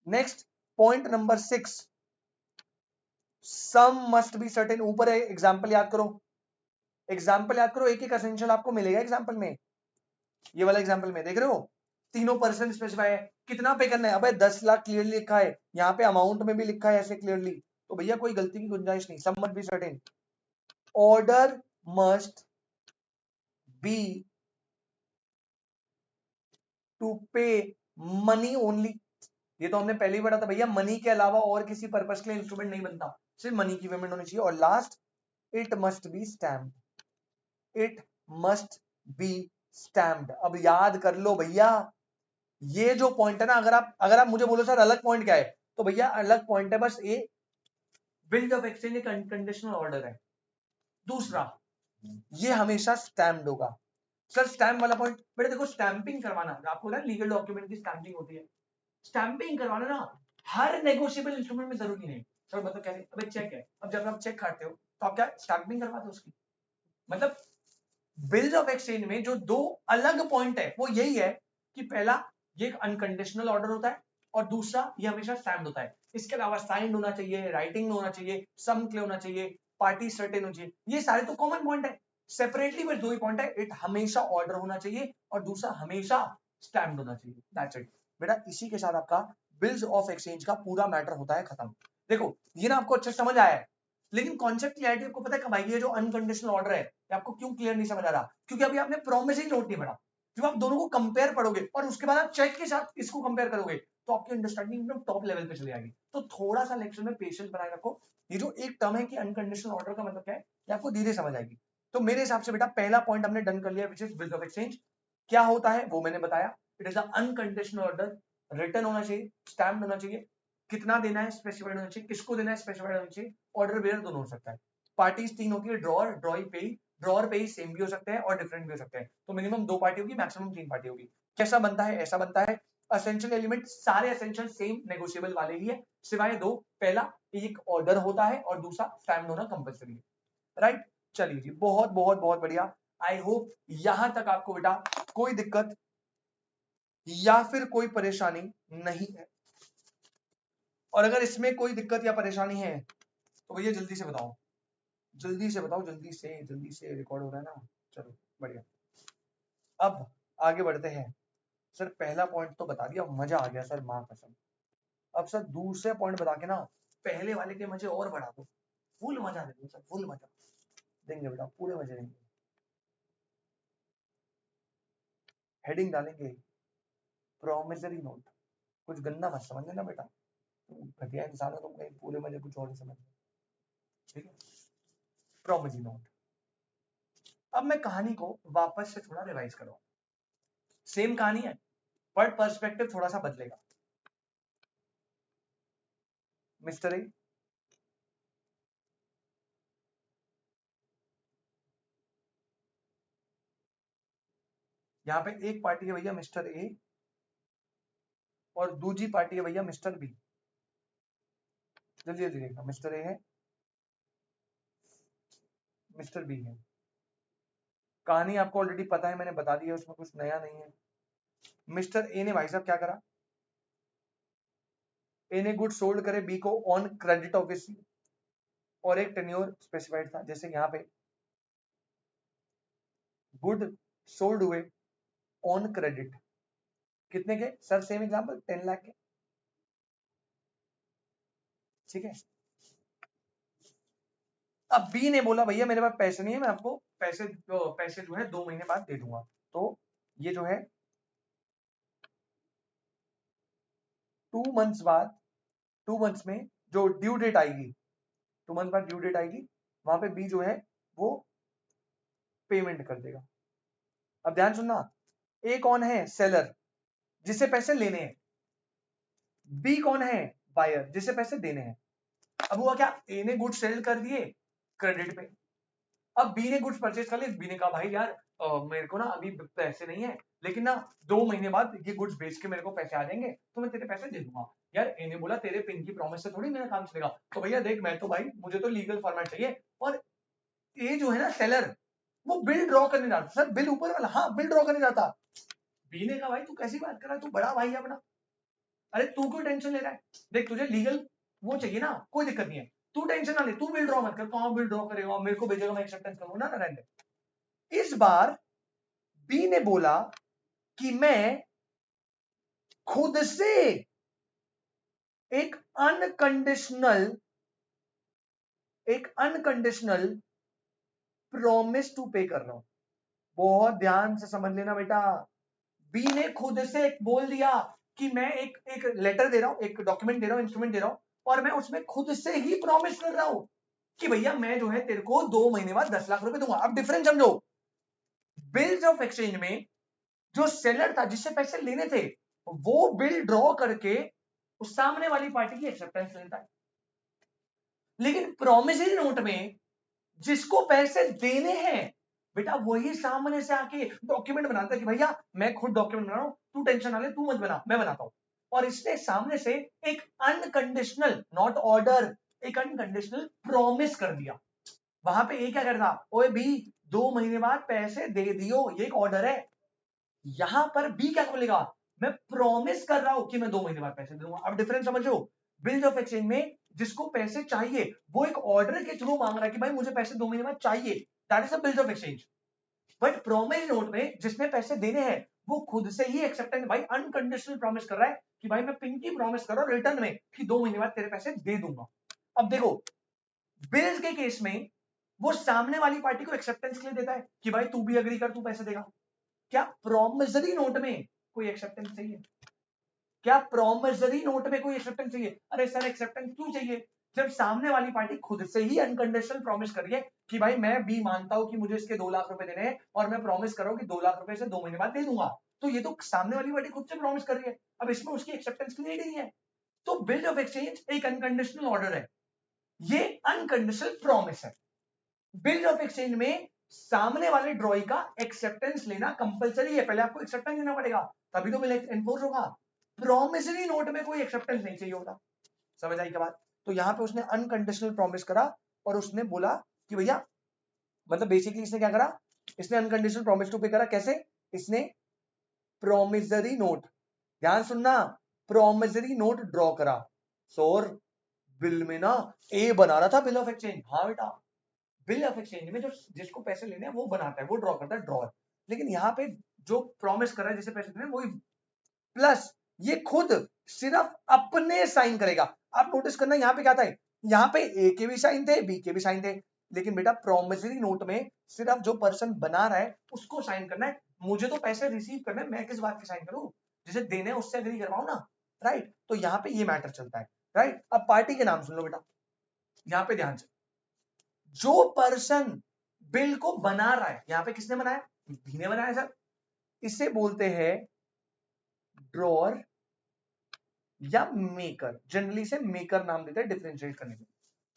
Next point number 6, sum must be certain. ऊपर है एग्जांपल याद करो, एक एक एसेंशियल आपको मिलेगा एग्जांपल में। ये वाला एग्जांपल में देख रहे हो, तीनों पर्सन स्पेसिफाई है। कितना पे करना है? अबे 10 लाख क्लियरली लिखा है, यहाँ पे अमाउंट में भी लिखा है ऐसे क्लियरली, तो भैया कोई गलती की गुंजाइश नहीं। Sum must be certain, order must be to pay money only. ये तो हमने पहले ही पढ़ा था भैया, मनी के अलावा और किसी पर्पस के लिए इंस्ट्रूमेंट नहीं बनता, सिर्फ मनी की पेमेंट होनी चाहिए। और last, it must B stamped, it must B stamped. अब याद कर लो भैया, ये जो पॉइंट है ना, अगर आप मुझे बोलो सर अलग पॉइंट क्या है, तो भैया अलग पॉइंट है बस ये, बिल्ड ऑफ एक्सचेंज एक अनकंडीशनल ऑर्डर है। दूसरा, ये हमेशा स्टैम्प्ड होगा। सर स्टैम्प वाला पॉइंट, बेटा देखो स्टैंपिंग करवाना, आपको ना लीगल डॉक्यूमेंट की स्टैंपिंग होती है, स्टैंपिंग करवाना ना हर नेगोशिएबल इंस्ट्रूमेंट में जरूरी नहीं। सर मतलब कैसे? अबे चेक है, अब जब आप चेक काटते हो तो आप क्या स्टैंपिंग करवाते हो उसकी? मतलब बिल्स ऑफ एक्सचेंज में जो 2 अलग पॉइंट है वो यही है कि पहला, ये एक अनकंडीशनल ऑर्डर होता है, और दूसरा ये हमेशा स्टैम्प्ड होता है। इसके अलावा साइंड होना चाहिए, राइटिंग में होना चाहिए, सम क्लियर होना चाहिए, पार्टी सर्टेन होनी चाहिए। ये सारे तो कॉमन पॉइंट है। सेपरेटली बस 2 ही पॉइंट है, एक हमेशा ऑर्डर होना चाहिए और दूसरा हमेशा स्टैम्प्ड होना चाहिए। दैट्स इट बेटा, इसी के साथ आपका बिल्स ऑफ एक्सचेंज का पूरा मैटर होता है खत्म। देखो ये ना आपको अच्छे समझ आया है, लेकिन कॉन्सेप्ट क्लियरिटी आपको पता है कब आएगी? जो अनकंडीशनल ऑर्डर है, आपको क्यों क्लियर नहीं समझ आ रहा? क्योंकि अभी आपने प्रोमिसिंग नोट नहीं पढ़ा। जब आप दोनों को कंपेयर पढ़ोगे और उसके बाद आप चेक के साथ इसको कंपेयर करोगे, तो आपकी अंडरस्टैंडिंग एकदम टॉप लेवल पे चली जाएगी। तो थोड़ा सा लेक्चर में पेशेंस बनाए रखो। ये जो एक टर्म है कि अनकंडीशनल ऑर्डर का मतलब क्या है, ये आपको धीरे समझ आएगी। तो मेरे हिसाब से बेटा पहला पॉइंट हमने डन कर लिया, which is bills of exchange. क्या होता है वो मैंने बताया, it is unconditional order, return होना चाहिए, स्टैम्प होना चाहिए, कितना देना है स्पेसिफाइड होना चाहिए, किसको देना है स्पेसिफाइड होना चाहिए, ऑर्डर बेयर दोनों हो सकता है। पार्टीज 3 होती है, ड्रॉअर, ड्रॉई, पे। ड्रॉअर पे ही सेम भी हो सकते हैं और डिफरेंट भी हो सकते हैं। तो मिनिमम 2 पार्टी होगी, मैक्सिमम 3 पार्टी होगी। कैसा बनता है? ऐसा बनता है, असेंशियल एलिमेंट सारे असेंशियल सेम नेगोशिएबल वाले ही है, सिवाय 2। पहला, एक ऑर्डर होता है और दूसरा स्टैम्प्ड होना कंपलसरी है। राइट, चलिए जी, बहुत बहुत बहुत बढ़िया। आई होप यहां तक आपको बेटा कोई दिक्कत या फिर कोई परेशानी नहीं है। और अगर इसमें कोई दिक्कत या परेशानी है तो भैया जल्दी से बताओ, जल्दी से बताओ, जल्दी से रिकॉर्ड हो रहा है ना। चलो बढ़िया, अब आगे बढ़ते हैं। सर पहला पॉइंट तो बता दिया, मजा आ गया सर, मां कसम। अब सर दूसरे पॉइंट बता के ना पहले वाले के मजे और बढ़ा दो, फुल मजा देंगे सर, फुल मजा देंगे बेटा, पूरे मजे देंगे। हेडिंग डालेंगे प्रोमिसरी नोट। कुछ गंदा मत समझ लेना बेटा, तुम घटिया इंसान हो, तुम कहीं पूरे मजे कुछ और नहीं समझ, ठीक है? Promissory note. अब मैं कहानी को वापस से थोड़ा रिवाइज करूँ, सेम कहानी है बट पर्सपेक्टिव थोड़ा सा बदलेगा। मिस्टर ए, यहाँ पे एक पार्टी है भैया मिस्टर ए, और दूसरी पार्टी है भैया मिस्टर बी। जल्दी जल्दी देखना, मिस्टर ए है, मिस्टर बी है। कहानी आपको ऑलरेडी पता है, मैंने बता दी है, उसमें कुछ नया नहीं है। मिस्टर ए ने भाई साहब क्या करा, ए ने गुड सोल्ड करे बी को ऑन क्रेडिट ऑब्वियसली, और एक टेन्योर स्पेसिफाइड था, जैसे यहाँ पे गुड सोल्ड हुए ऑन क्रेडिट, कितने के सर? सेम एग्जांपल 10 लाख के, ठीक है? अब बी ने बोला भैया मेरे पास पैसे नहीं है, मैं आपको पैसे जो है 2 महीने बाद दे दूंगा। तो ये जो है 2 मंथ्स बाद, 2 मंथ्स में जो ड्यू डेट आएगी, 2 मंथ बाद ड्यू डेट आएगी, वहां पे बी जो है वो पेमेंट कर देगा। अब ध्यान सुनना, ए कौन है? सेलर, जिसे पैसे लेने हैं। बी कौन है? बायर, जिसे पैसे देने हैं। अब हुआ क्या, ए ने गुड्स सेल कर दिए क्रेडिट पे, अब बी ने गुड्स परचेज कर लिए। बी ने कहा भाई यार मेरे को ना अभी पैसे नहीं है, लेकिन ना 2 महीने बाद ये गुड्स बेच के मेरे को पैसे आ जाएंगे तो मैं तेरे पैसे दे दूंगा। यार ए ने बोला तेरे पिन की प्रॉमिस से थोड़ी मेरा काम चलेगा, तो भैया देख मैं तो भाई मुझे तो लीगल फॉर्मेट चाहिए। और ए जो है ना सेलर, वो बिल ड्रॉ करने जाता। सर बिल ऊपर वाला, हाँ बिल ड्रॉ करने जाता। बी ने कहा भाई तू कैसी बात कर रहा है, तू बड़ा भाई है अपना, अरे तू क्यों टेंशन ले रहा है, देख तुझे लीगल वो चाहिए ना, कोई दिक्कत नहीं है, तू टेंशन ना ले, तू बिल ड्रॉ मत कर। कहाँ बिल ड्रॉ करेगा, मेरे को भेजेगा, मैं एक्सेप्टेंस करूंगा ना, रहने। इस बार बी ने बोला कि मैं खुद से एक अनकंडीशनल प्रॉमिस टू पे कर रहा हूं। बहुत ध्यान से समझ लेना बेटा, बी ने खुद से बोल दिया कि मैं एक लेटर दे रहा हूं, एक डॉक्यूमेंट दे रहा हूं, इंस्ट्रूमेंट दे रहा हूं, और मैं उसमें खुद से ही प्रॉमिस कर रहा हूं कि भैया मैं जो है तेरे को 2 महीने बाद 10 लाख रुपए दूंगा। अब डिफरेंस समझो, बिल्स ऑफ एक्सचेंज में जो सेलर था जिससे पैसे लेने थे, वो बिल ड्रॉ करके उस सामने वाली पार्टी की एक्सेप्टेंस लेता है। लेकिन प्रोमिसरी नोट में जिसको पैसे देने हैं बेटा, वही सामने से आके डॉक्यूमेंट बनाता है कि भैया मैं खुद डॉक्यूमेंट बना रहा हूं, तू टेंशन ना ले, तू मत बना, मैं बनाता हूं। और इसने सामने से एक अनकंडीशनल, नॉट ऑर्डर, एक अनकंडीशनल प्रॉमिस कर दिया। वहां पे ए क्या करता, ओए बी 2 महीने बाद पैसे दे दियो, ये एक ऑर्डर है। यहां पर बी क्या बोलेगा, मैं प्रॉमिस कर रहा हूं कि मैं 2 महीने बाद पैसे दूंगा। अब डिफरेंस समझो, बिल्स ऑफ एक्सचेंज में जिसको पैसे चाहिए वो एक ऑर्डर के थ्रू मांग रहा है कि भाई मुझे पैसे 2 महीने बाद चाहिए, that is a bills of exchange. But promise note में जिसने पैसे देने हैं वो खुद से ही एक्सेप्टेंस, भाई अनकंडीशनल प्रॉमिस कर रहा है कि भाई मैं पिंकी प्रॉमिस कर रहा हूं रिटर्न में कि 2 महीने बाद तेरे पैसे दे दूंगा। अब देखो, बिल्स के केस में वो सामने वाली पार्टी को एक्सेप्टेंस के लिए देता है कि भाई तू भी अग्री कर, तू पैसे देगा। क्या प्रॉमिसरी नोट में कोई एक्सेप्टेंस चाहिए? क्या प्रॉमिसरी नोट में कोई एक्सेप्टेंस चाहिए? अरे सर एक्सेप्टेंस क्यों चाहिए, जब सामने वाली पार्टी खुद से ही अनकंडीशनल प्रॉमिस कर रही है कि भाई मैं भी मानता हूं कि मुझे इसके 2 लाख रुपए देने हैं और मैं प्रॉमिस कर रहा हूं कि 2 लाख रुपए से 2 महीने बाद दे दूंगा। तो ये तो सामने वाली पार्टी खुद से प्रॉमिस कर रही है, अब इसमें उसकी एक्सेप्टेंस की नीड ही नहीं है। तो बिल ऑफ एक्सचेंज एक अनकंडीशनल ऑर्डर है, ये अनकंडीशनल प्रॉमिस है। बिल ऑफ एक्सचेंज में सामने वाले ड्रॉई का एक्सेप्टेंस लेना कंपलसरी है, पहले आपको एक्सेप्टेंस लेना पड़ेगा तभी तो बिल एनफोर्स होगा। प्रॉमिसरी नोट में कोई एक्सेप्टेंस नहीं चाहिए होता। समझ आई क्या बात? तो यहां पे उसने अनकंडीशनल प्रॉमिस करा और उसने बोला कि भैया, मतलब बेसिकली इसने क्या करा, इसने अनकंडीशनल प्रॉमिस टू पे करा। कैसे? इसने प्रॉमिसरी नोट, ध्यान सुनना, प्रॉमिसरी नोट ड्रॉ करा। सोर बिल में ना ए बना रहा था बिल ऑफ एक्सचेंज, हाँ बेटा, बिल ऑफ एक्सचेंज में जो जिसको पैसे लेने हैं वो बनाता है, वो ड्रॉ करता है, ड्रॉर। लेकिन यहाँ पे जो प्रॉमिस कर रहा है जिसे पैसे देने हैं वही, प्लस ये खुद सिर्फ अपने साइन करेगा। आप नोटिस करना यहाँ पे क्या था, यहाँ पे ए के भी साइन थे, बी के भी साइन थे, लेकिन बेटा प्रॉमिसरी नोट में सिर्फ जो पर्सन बना रहा है उसको साइन करना है। मुझे तो पैसे रिसीव करना है, मैं किस बात की साइन करूं, जिसे देने हैं उससे एग्री करवाओ ना, राइट। तो यहाँ पे ये मैटर चलता है, राइट। अब पार्टी के नाम सुन लो बेटा, यहाँ पे ध्यान से, जो पर्सन बिल को बना रहा है, यहां पे किसने बनाया, बी ने बनाया सर, इसे बोलते हैं ड्रॉर या मेकर। जनरली से मेकर नाम देते हैं डिफरेंशिएट करने के।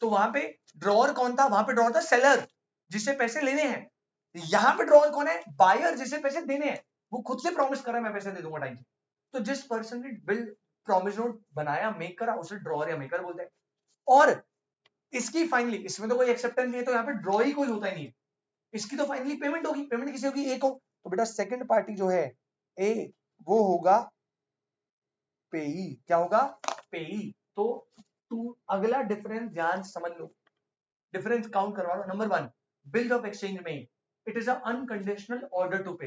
तो वहां पे ड्रॉर कौन था, वहां पे ड्रॉर था सेलर जिसे पैसे लेने हैं। यहां पे ड्रॉर कौन है, बायर जिसे पैसे देने हैं। वो खुद से प्रॉमिस कर रहा है मैं पैसे दे दूंगा टाइम से। तो जिस पर्सन ने बिल प्रॉमिस नोट बनाया, मेक करा, उसे ड्रॉर या मेकर बोलते हैं। और इसकी फाइनली, इसमें तो कोई एक्सेप्टेंस नहीं है तो यहाँ पे ड्रॉ ही कोई होता ही नहीं है, इसकी तो फाइनली पेमेंट होगी। पेमेंट किसी होगी, ए को। तो बेटा सेकंड पार्टी जो है ए, वो होगा पेई। क्या होगा, पेई। तो तू अगला डिफरेंस ध्यान समझ लो, डिफरेंस काउंट करवा लो। नंबर 1, बिल ऑफ एक्सचेंज में it is unconditional order to pay,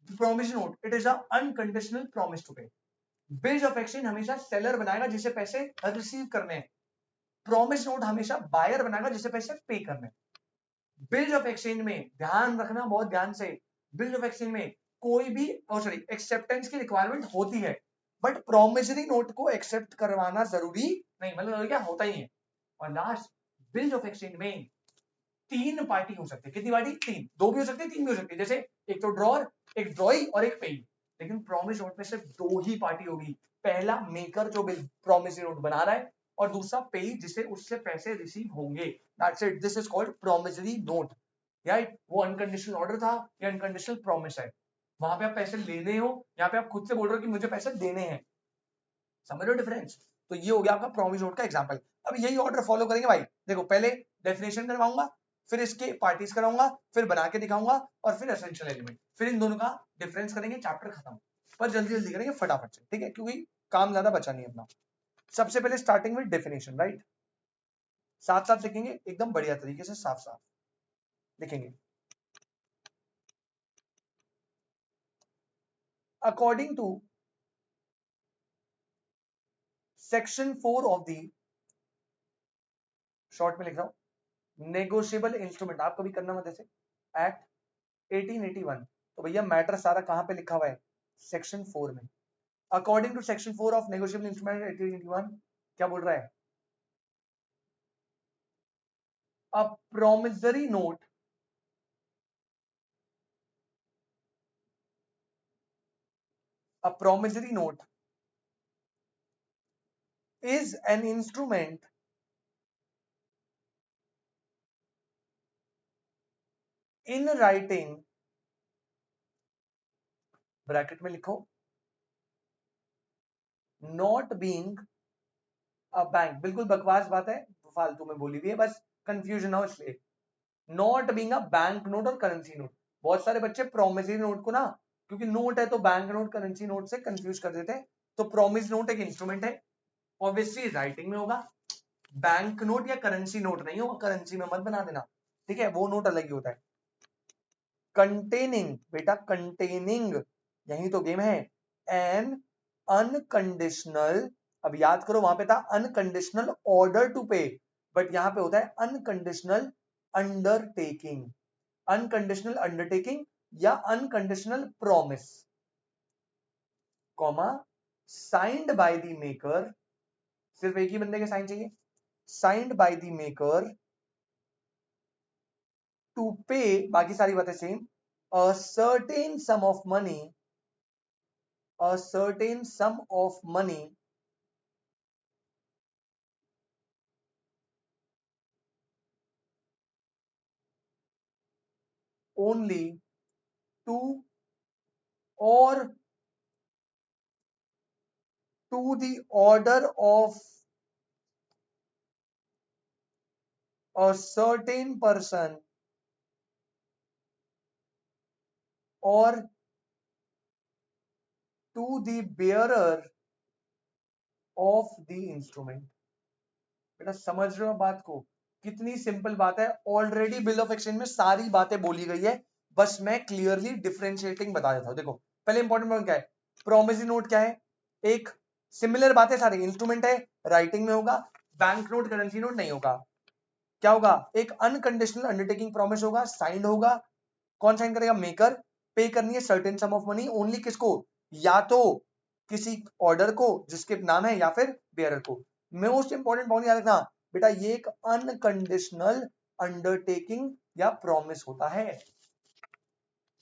promise note it is unconditional promise to pay. Bill of exchange हमेशा सेलर बनाएगा जिसे पैसे रिसीव करने हैं, प्रॉमिस नोट हमेशा बायर बनाएगा जिसे पैसे पे करने। बिल्स ऑफ एक्सचेंज में ध्यान रखना, बहुत ध्यान से, बिल्स ऑफ एक्सचेंज में कोई भी सॉरी एक्सेप्टेंस की रिक्वायरमेंट होती है, बट प्रोमिसरी नोट को एक्सेप्ट करवाना जरूरी नहीं, मतलब क्या होता ही है। और लास्ट, बिल्स ऑफ एक्सचेंज में 3 पार्टी हो सकती है। कितनी पार्टी? 3। 2 भी हो सकती है, 3 भी हो सकती है। जैसे एक तो ड्रॉर, एक ड्रॉई और एक पेई। लेकिन प्रॉमिस नोट में सिर्फ 2 ही पार्टी होगी। पहला मेकर जो बिल प्रॉमिसरी नोट बना रहा है, और दूसरा पेई जिसे उससे पैसे रिसीव होंगे। That's it, this is called promissory note. Right, वो अनकंडीशनल ऑर्डर था, या अनकंडीशनल प्रॉमिस है। वहां पे आप पैसे लेने हो, यहाँ पे आप खुद से बोल रहे हो कि मुझे पैसे देने हैं। समझ लो डिफरेंस? तो ये हो गया आपका प्रॉमिस नोट का एग्जांपल। अब यही ऑर्डर फॉलो करेंगे भाई। देखो, पहले डेफिनेशन करवाऊंगा, फिर इसके पार्टीज कराऊंगा, फिर बना के दिखाऊंगा, और फिर एसेंशियल एलिमेंट, फिर इन दोनों का डिफरेंस करेंगे, चैप्टर खत्म। पर जल्दी जल्दी करेंगे फटाफट से, ठीक है, क्योंकि काम ज्यादा बचा नहीं अपना। सबसे पहले स्टार्टिंग विद डेफिनेशन, राइट। साथ साथ लिखेंगे, एकदम बढ़िया तरीके से साफ साफ लिखेंगे। According to section 4 of the, short में लिख रहा हूं, नेगोशिएबल इंस्ट्रूमेंट, आप कभी करना मत ऐसे, एक्ट 1881। तो भैया मैटर सारा कहां पे लिखा हुआ है? सेक्शन 4 में। According to section 4 of negotiable instrument 1881, क्या बोल रहा है? A promissory note, a promissory note is an instrument in writing, bracket में लिखो, not being a bank। बिल्कुल बकवास बात है, फालतू में बोली हुई है, बस कंफ्यूजन हो इसलिए। Not being a bank note और करेंसी नोट। बहुत सारे बच्चे प्रोमिसरी नोट को ना, क्योंकि नोट है तो बैंक नोट करेंसी नोट से कंफ्यूज कर देते हैं। तो प्रोमिस नोट एक इंस्ट्रूमेंट है, ऑब्वियसली राइटिंग में होगा। बैंक नोट या करेंसी नोट नहीं होगा, करेंसी में मत बना देना, ठीक है, वो नोट अलग ही होता है। कंटेनिंग, बेटा कंटेनिंग, यही तो गेम है। एन अनकंडीशनल, अब याद करो वहां पे था unconditional order to pay, but यहां पे होता है अनकंडीशनल अंडरटेकिंग। अनकंडीशनल अंडरटेकिंग या unconditional promise, comma, signed by the maker, सिर्फ एक ही बंदे के साइन चाहिए, signed by the maker to pay, बाकी सारी बातें same, a certain sum of money, a certain sum of money only to or to the order of a certain person or to the bearer of the instrument। बेटा समझ रहे हो बात को? कितनी सिंपल बात है, ऑलरेडी बिल ऑफ एक्सचेंज में सारी बातें बोली गई है, बस मैं क्लियरली डिफरेंशिएटिंग बता देता हूं। देखो पहले इंपॉर्टेंट पॉइंट क्या है, प्रोमिसरी नोट क्या है? एक सिमिलर बातें सारी, इंस्ट्रूमेंट है, राइटिंग में होगा, बैंक नोट करेंसी नोट नहीं होगा। क्या होगा? एक अनकंडीशनल अंडरटेकिंग प्रॉमिस होगा, साइंड होगा। कौन साइन करेगा? मेकर। पे करनी है certain sum of money only, किसको? या तो किसी ऑर्डर को जिसके नाम है, या फिर बेयरर को। मोस्ट इंपॉर्टेंट पॉइंट याद रखना बेटा, ये एक अनकंडीशनल अंडरटेकिंग या प्रॉमिस होता है,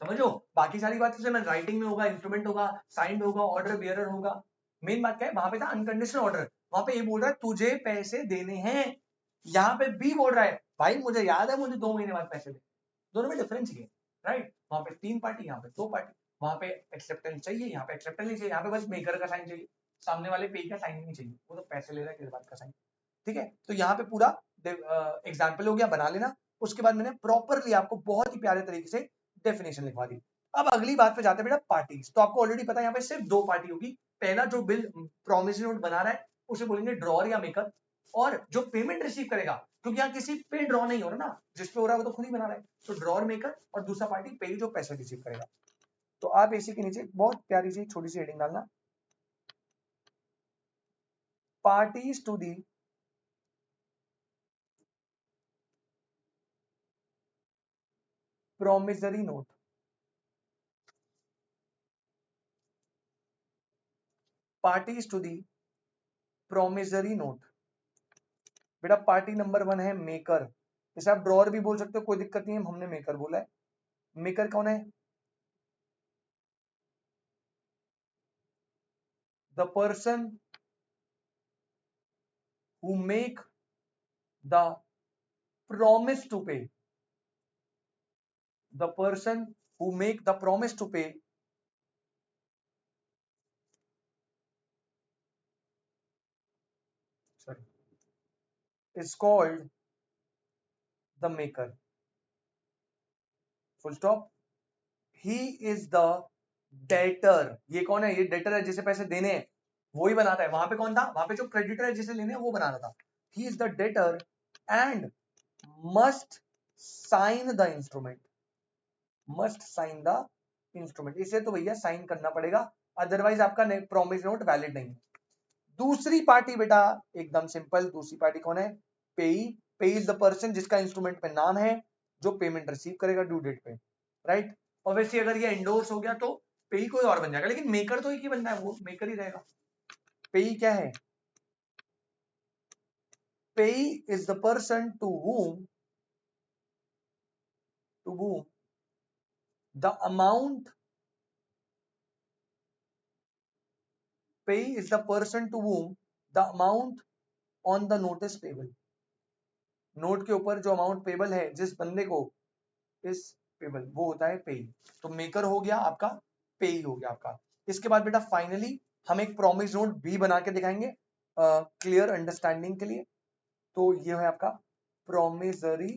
समझो। बाकी सारी बात मैं राइटिंग में होगा, इंस्ट्रूमेंट होगा, साइंड होगा, ऑर्डर बेयरर होगा। मेन बात क्या है, वहां पे था अनकंडीशनल ऑर्डर, वहां पे ये बोल रहा है तुझे पैसे देने हैं। यहाँ पे बी बोल रहा है भाई मुझे याद है मुझे 2 महीने बाद पैसे दे। दोनों में डिफरेंस ये, राइट। वहां पे 3 पार्टी, यहाँ पे 2 पार्टी। वहां पे एक्सेप्टेंस चाहिए, यहाँ पे एक्सेप्टेंस नहीं चाहिए, यहाँ पे बस मेकर का साइन चाहिए, सामने वाले पे का साइन नहीं चाहिए, वो तो पैसे ले रहा है किस बात का साइन, ठीक है। तो यहाँ पे पूरा एग्जाम्पल हो गया, बना लेना। उसके बाद मैंने प्रॉपरली आपको बहुत ही प्यारे तरीके से डेफिनेशन लिखवा दी। अब अगली बात पे जाते हैं बेटा, पार्टीज। तो आपको ऑलरेडी पता है यहाँ पे सिर्फ 2 पार्टी होगी। पहला जो बिल प्रोमिसरी नोट बना रहा है उसे बोलेंगे ड्रॉर या मेकर, और जो पेमेंट रिसीव करेगा, क्योंकि यहाँ किसी पे ड्रॉ नहीं हो रहा ना, जिस पे हो रहा है वो तो खुद ही बना रहा है, तो ड्रॉर मेकर, और दूसरा पार्टी पे जो पैसा रिसीव करेगा। तो आप इसी के नीचे बहुत प्यारी सी छोटी सी हेडिंग डालना, parties to the promissory note, parties to the promissory note। बेटा पार्टी नंबर 1 है मेकर, जैसे आप ड्रॉअर भी बोल सकते हो, कोई दिक्कत नहीं है, हमने मेकर बोला है। मेकर कौन है? The person who make the promise to pay, the person who make the promise to pay sorry is called the maker, full stop। he is the debtor, ये कौन है? ये डेटर है, जिसे पैसे देने हैं वो ही बनाता है। वहां पे कौन था? वहां पे जो क्रेडिटर है जिसे लेने हैं वो बना रहा था। he is the debtor and must sign the instrument, must sign the instrument, इसे तो भैया साइन करना पड़ेगा, अदरवाइज आपका प्रॉमिस नोट वैलिड नहीं है। दूसरी पार्टी बेटा एकदम सिंपल, दूसरी पार्टी कौन है? पेई। पेई इज द पर्सन जिसका इंस्ट्रूमेंट पे नाम है, जो पेमेंट रिसीव करेगा ड्यू डेट पे, राइट। ऑब्वियसली अगर ये एंडोर्स हो गया तो पेई कोई और बन जाएगा, लेकिन मेकर तो एक ही बनना है, वो मेकर ही रहेगा। पेई क्या है? Payee is the person to whom the amount, pay is the person to whom the amount on the notice payable, note के ऊपर जो अमाउंट पेबल है जिस बंदे को, इस पेबल, वो होता है पेई। तो मेकर हो गया आपका, पेई हो गया आपका। इसके बाद बेटा फाइनली हम एक प्रॉमिस नोट भी बना के दिखाएंगे क्लियर अंडरस्टैंडिंग के लिए। तो ये है आपका promissory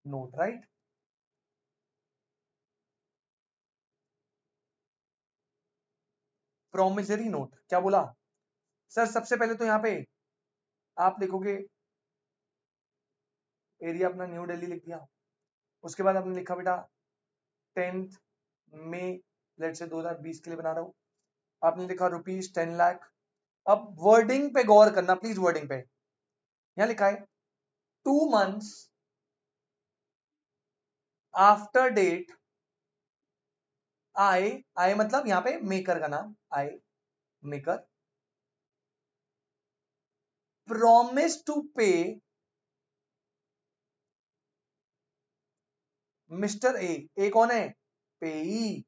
note, right. Promissory note क्या बोला सर? सबसे पहले तो यहाँ पे आप लिखोगे एरिया अपना न्यू दिल्ली लिख दिया, उसके बाद आपने लिखा बेटा 10th मई लेट से 2020 के लिए बना रहा हूं, आपने लिखा ₹10 लाख। अब वर्डिंग पे गौर करना प्लीज, वर्डिंग पे यहां लिखा है 2 months आफ्टर डेट आई, आई मतलब यहां पे मेकर का नाम, आई मेकर प्रॉमिस टू पे मिस्टर ए कौन है? पेई।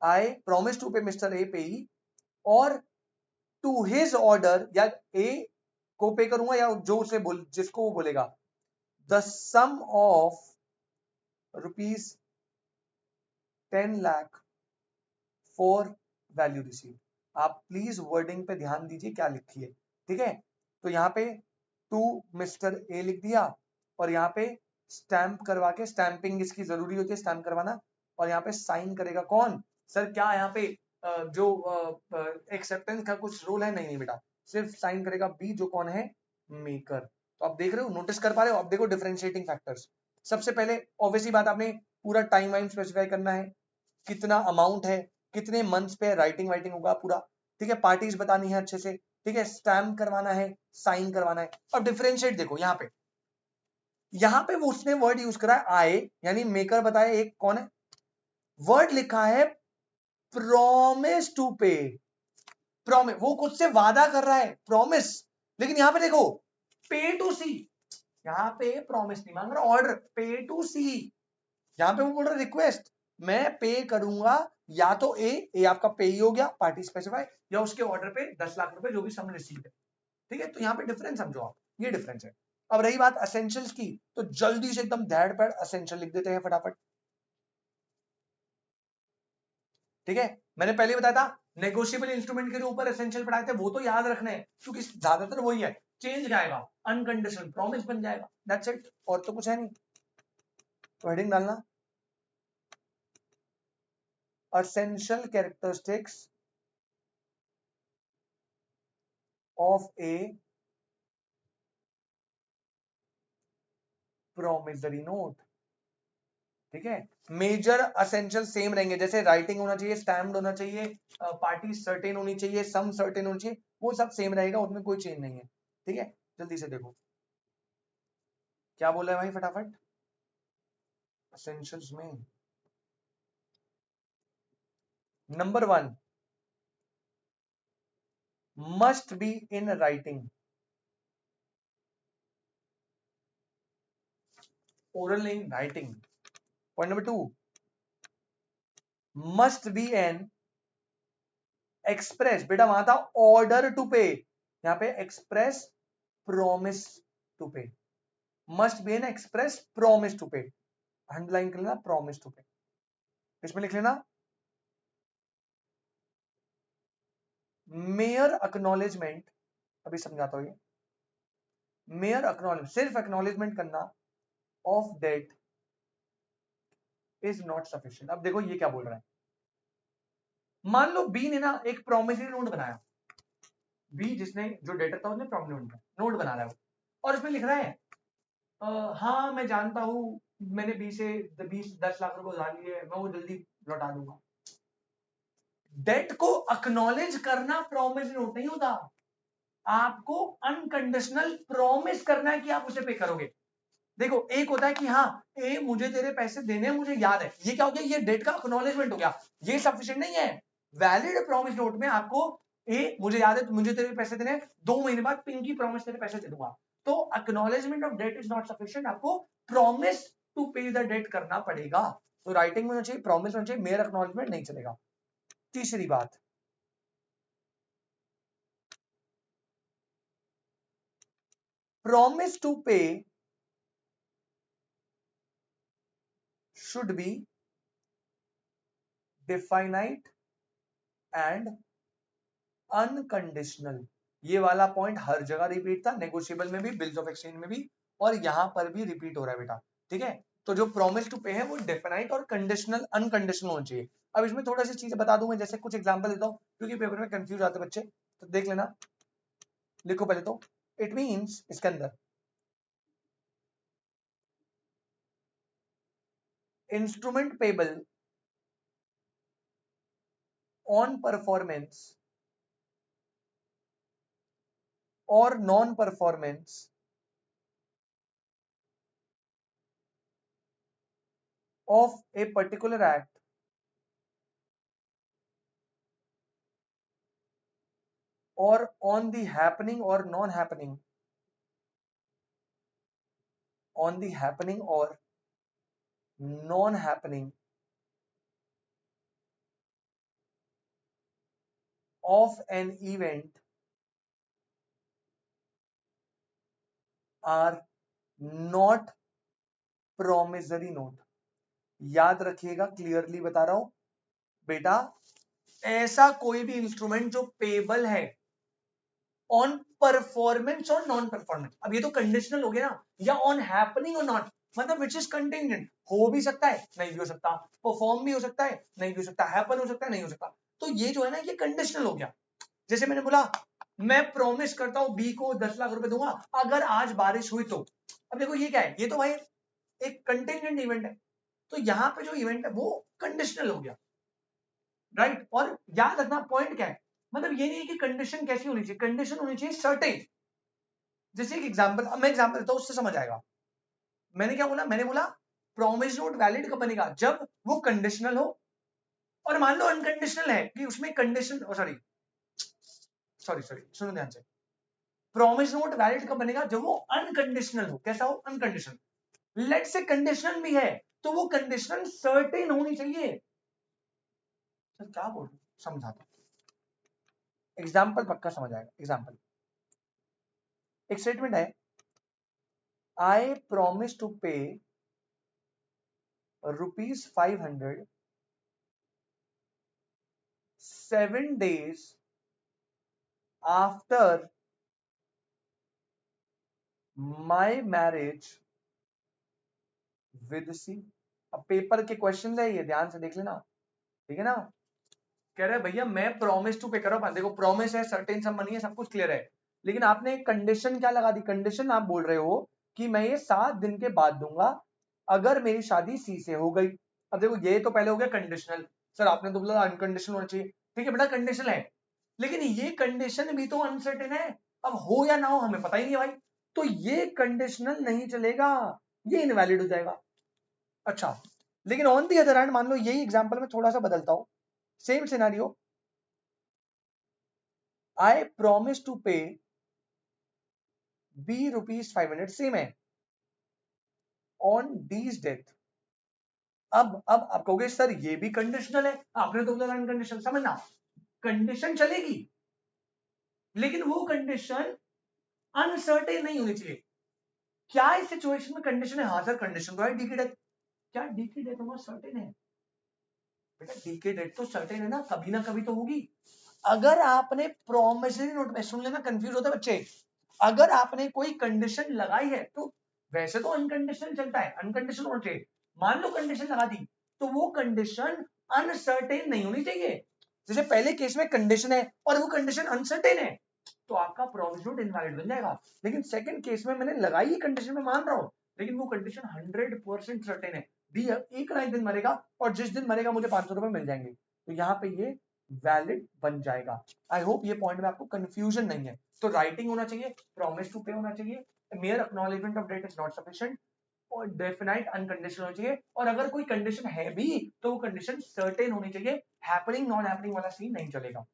आई प्रॉमिस टू पे मिस्टर ए पेई, और टू हिज ऑर्डर, या ए को पे करूंगा या जो उसे जिसको वो बोलेगा, the sum of ₹10 lakh for value receive. आप प्लीज वर्डिंग पे ध्यान दीजिए क्या लिखी है, ठीक है। तो यहाँ पे टू मिस्टर ए लिख दिया, और यहाँ पे स्टैंप करवा के, स्टैंपिंग इसकी जरूरी होती है स्टैंप करवाना, और यहाँ पे साइन करेगा कौन? सर क्या यहाँ पे जो एक्सेप्टेंस का कुछ रोल है? नहीं नहीं बेटा, सिर्फ साइन करेगा बी, जो कौन है? मेकर। तो आप देख रहे हो, नोटिस कर पा रहे हो? आप देखो डिफरेंशिएटिंग फैक्टर्स। सबसे पहले ऑब्वियसली बात, आपने पूरा टाइम वाइम स्पेसिफाई करना है, कितना अमाउंट है, कितने मंथ्स पे राइटिंग वाइटिंग होगा पूरा, ठीक है। पार्टीज बतानी है अच्छे से, ठीक है। स्टैम्प करवाना है, साइन करवाना है। अब डिफरेंशिएट देखो यहाँ पे वो उसने वर्ड यूज करा है आए, यानी मेकर बताया एक कौन है, वर्ड लिखा है प्रॉमिस टू पे। प्रॉमिस, वो खुद से वादा कर रहा है, प्रॉमिस। लेकिन यहाँ पे देखो पे टू सी, यहाँ पे प्रॉमिस नहीं मांग रहा, ऑर्डर पे टू सी। यहाँ पे वो बोल रहा रिक्वेस्ट, मैं पे करूंगा या तो ए आपका पे ही हो गया पार्टी स्पेसिफाई, या उसके ऑर्डर पे 10 लाख रुपए जो भी सम रिसीव है, ठीक है। तो यहाँ पे डिफरेंस समझो आप, ये डिफरेंस है। अब रही बात असेंशियल्स की, तो जल्दी से एकदम धैड़ पैड़ असेंशियल लिख देते हैं फटाफट, ठीक है। मैंने पहले बताया था नेगोशिएबल इंस्ट्रूमेंट के ऊपर एसेंशियल पढ़ाए थे, वो तो याद रखना है क्योंकि ज्यादातर वही है। चेंज क्या आएगा? अनकंडीशनल प्रॉमिस बन जाएगा, दैट्स इट, और तो कुछ है नहीं। तो हेडिंग डालना essential characteristics of a promissory note, ठीक है। मेजर असेंशियल सेम रहेंगे, जैसे राइटिंग होना चाहिए, स्टैम्प्ड होना चाहिए, पार्टी सर्टेन होनी चाहिए, सम सर्टेन होनी चाहिए, वो सब सेम रहेगा, उसमें कोई चेंज नहीं है, ठीक है। जल्दी से देखो क्या बोल रहा है भाई फटाफट। एसेंशियल्स में number 1 must be in writing, oral नहीं, writing. Point number 2 must be an express, बेटा वहां था ऑर्डर टू पे, यहां पे express promise to pay, must be an express promise to pay, underline कर लेना प्रॉमिस टू पे, इसमें लिख लेना मेयर एक्नॉलेजमेंट, अभी समझाता हूं, ये मेयर एक्नॉलेजमेंट, सिर्फ एक्नॉलेजमेंट करना of debt is not sufficient. अब देखो ये क्या बोल रहा है, मान लो बी ने ना एक प्रोमिसरी नोट बनाया, बी जिसने जो डेटर था उसने प्रोमिसरी नोट बना रहा है और इसमें लिख रहा है हाँ मैं जानता हूं मैंने बी से 10 लाख रुपए उधार लिए, मैं वो जल्दी लौटा दूंगा। डेट को एक्नॉलेज करना प्रोमिसरी नोट नहीं होता, आपको अनकंडीशनल प्रॉमिस करना है कि आप उसे पे करोगे। देखो एक होता है कि हाँ ए मुझे तेरे पैसे देने हैं, मुझे याद है, ये क्या हो गया, ये डेट का एक्नॉलेजमेंट हो गया, ये सफिशिएंट नहीं है। वैलिड प्रॉमिस नोट में आपको ए मुझे याद है मुझे तेरे पैसे देने हैं, 2 महीने बाद पिंकी प्रॉमिस तेरे पैसे दे दूंगा, तो acknowledgement of debt is not sufficient, आपको promise to pay the debt करना पड़ेगा। तो राइटिंग में होना चाहिए, प्रॉमिस होना चाहिए, मेयर एक्नॉलेजमेंट नहीं चलेगा। तीसरी बात, promise to pay should be definite and unconditional। ये वाला पॉइंट हर जगह रिपीट था, नेगोशिएबल में भी, बिल्स ऑफ एक्सचेंज में भी, और यहां पर भी रिपीट हो रहा है बेटा, ठीक है। तो जो प्रॉमिस टू पे है वो डेफिनाइट और कंडीशनल अनकंडीशनल होना चाहिए। अब इसमें थोड़ा सी चीजें बता दूंगा, जैसे कुछ एग्जांपल देता हूं क्योंकि पेपर में कंफ्यूज आते बच्चे, तो देख लेना, लिखो पहले तो। इट मींस इसके अंदर इंस्ट्रूमेंट पेबल ऑन परफॉर्मेंस और non performance of a particular act or on the happening or non-happening, on the happening or non-happening of an event are not promissory note। याद रखिएगा, क्लियरली बता रहा हूं बेटा, ऐसा कोई भी इंस्ट्रूमेंट जो पेबल है ऑन परफॉर्मेंस और नॉन परफॉर्मेंस, अब ये तो कंडीशनल हो गया ना, या ऑन हैपनिंग और नॉट, मतलब विच इज कंटिंजेंट, हो भी सकता है नहीं भी हो सकता, परफॉर्म भी हो सकता है नहीं भी हो सकता, हैपन हो सकता है नहीं हो सकता, तो ये जो है ना ये कंडीशनल हो गया। जैसे मैंने बोला मैं प्रॉमिस करता हूं बी को 10 लाख रुपए दूंगा अगर आज बारिश हुई तो, अब देखो ये क्या है, ये तो भाई एक कंटिंजेंट इवेंट है, तो यहां पे जो इवेंट है वो कंडीशनल हो गया, राइट। और याद रखना पॉइंट क्या है, मतलब ये नहीं है कि कंडीशन कैसी होनी चाहिए, कंडीशन होनी चाहिए सर्टेन। जैसे एक एग्जांपल, अब मैं एग्जांपल देता हूं उससे समझ आएगा। मैंने क्या बोला, मैंने बोला प्रॉमिस नोट वैलिड कब बनेगा, जब वो कंडीशनल हो, और मान लो अनकंडीशनल है कि उसमें कंडीशन, सॉरी सॉरी सॉरी सुनो ध्यान से, प्रॉमिस नोट वैलिड कब बनेगा, जब वो अनकंडीशनल हो। कैसा हो, अनकंडीशनल। लेट से कंडीशनल भी है तो वो कंडीशनल सर्टेन होनी चाहिए। सर क्या बोल रहे, समझाता एग्जाम्पल, पक्का समझ आएगा। एग्जाम्पल, एक स्टेटमेंट है, आई प्रॉमिस टू पे ₹500 7 days after my marriage with C. अब पेपर के क्वेश्चन है ये, ध्यान से देख लेना, ठीक है ना। कह रहा है भैया मैं प्रॉमिस टू पे करो, देखो प्रॉमिस है, सर्टेन सब मनी है, सब कुछ क्लियर है, लेकिन आपने एक कंडीशन क्या लगा दी, कंडीशन आप बोल रहे हो कि मैं ये 7 दिन के बाद दूंगा अगर मेरी शादी सी से हो गई। अब देखो ये तो पहले हो गया कंडीशनल, सर आपने तो बोला अनकंडीशनल होना चाहिए, ठीक है बेटा कंडीशनल है, लेकिन ये कंडीशन भी तो अनसर्टेन है, अब हो या ना हो हमें पता ही नहीं है भाई, तो ये कंडीशनल नहीं चलेगा, ये इनवैलिड हो जाएगा। अच्छा, लेकिन ऑन दी अदर हैंड मान लो यही एग्जांपल में थोड़ा सा बदलता हूं, same scenario, I promise to pay B ₹500, same है, ऑन डीज डेथ। अब आप कहोगे सर ये भी कंडीशनल है, आपने तो बोला अनकंडीशनल, समझना, कंडीशन चलेगी लेकिन वो कंडीशन अनसर्टेन नहीं होनी चाहिए। क्या इस सिचुएशन में कंडीशन है? हाँ सर कंडीशन तो है डी की डेथ। क्या डी की डेथ होना सर्टेन है? बेटा डी की डेथ तो सर्टेन है ना कभी तो होगी। अगर आपने प्रोमिसरी नोट में, सुन लेना कंफ्यूज होता है बच्चे, अगर आपने कोई कंडीशन लगाई है तो वैसे तो अनकंडीशनल चलता है, अनकंडीशनल होना चाहिए। मान लो कंडीशन लगा दी तो वो कंडीशन अनसर्टेन नहीं होनी चाहिए। जैसे पहले केस में कंडीशन है और वो कंडीशन अनसर्टेन है तो आपका प्रोमिस नोट इनवैलिड बन जाएगा। लेकिन सेकंड केस में मैंने लगाई ही कंडीशन में, मान रहा हूं, लेकिन वो कंडीशन 100% सर्टेन है, दी एक ना एक दिन मरेगा और जिस दिन मरेगा मुझे 500 रुपए मिल जाएंगे, तो यहाँ पे ये वैलिड बन जाएगा। आई होप ये पॉइंट में आपको कंफ्यूजन नहीं है। तो राइटिंग होना चाहिए, प्रॉमिस टू पे होना चाहिए, mere acknowledgement of debt is not sufficient, और डेफिनाइट अनकंडीशनल होना चाहिए, और अगर कोई कंडीशन है भी तो वो कंडीशन सर्टेन होनी चाहिए, हैपनिंग नॉन हैपनिंग वाला सीन नहीं चलेगा।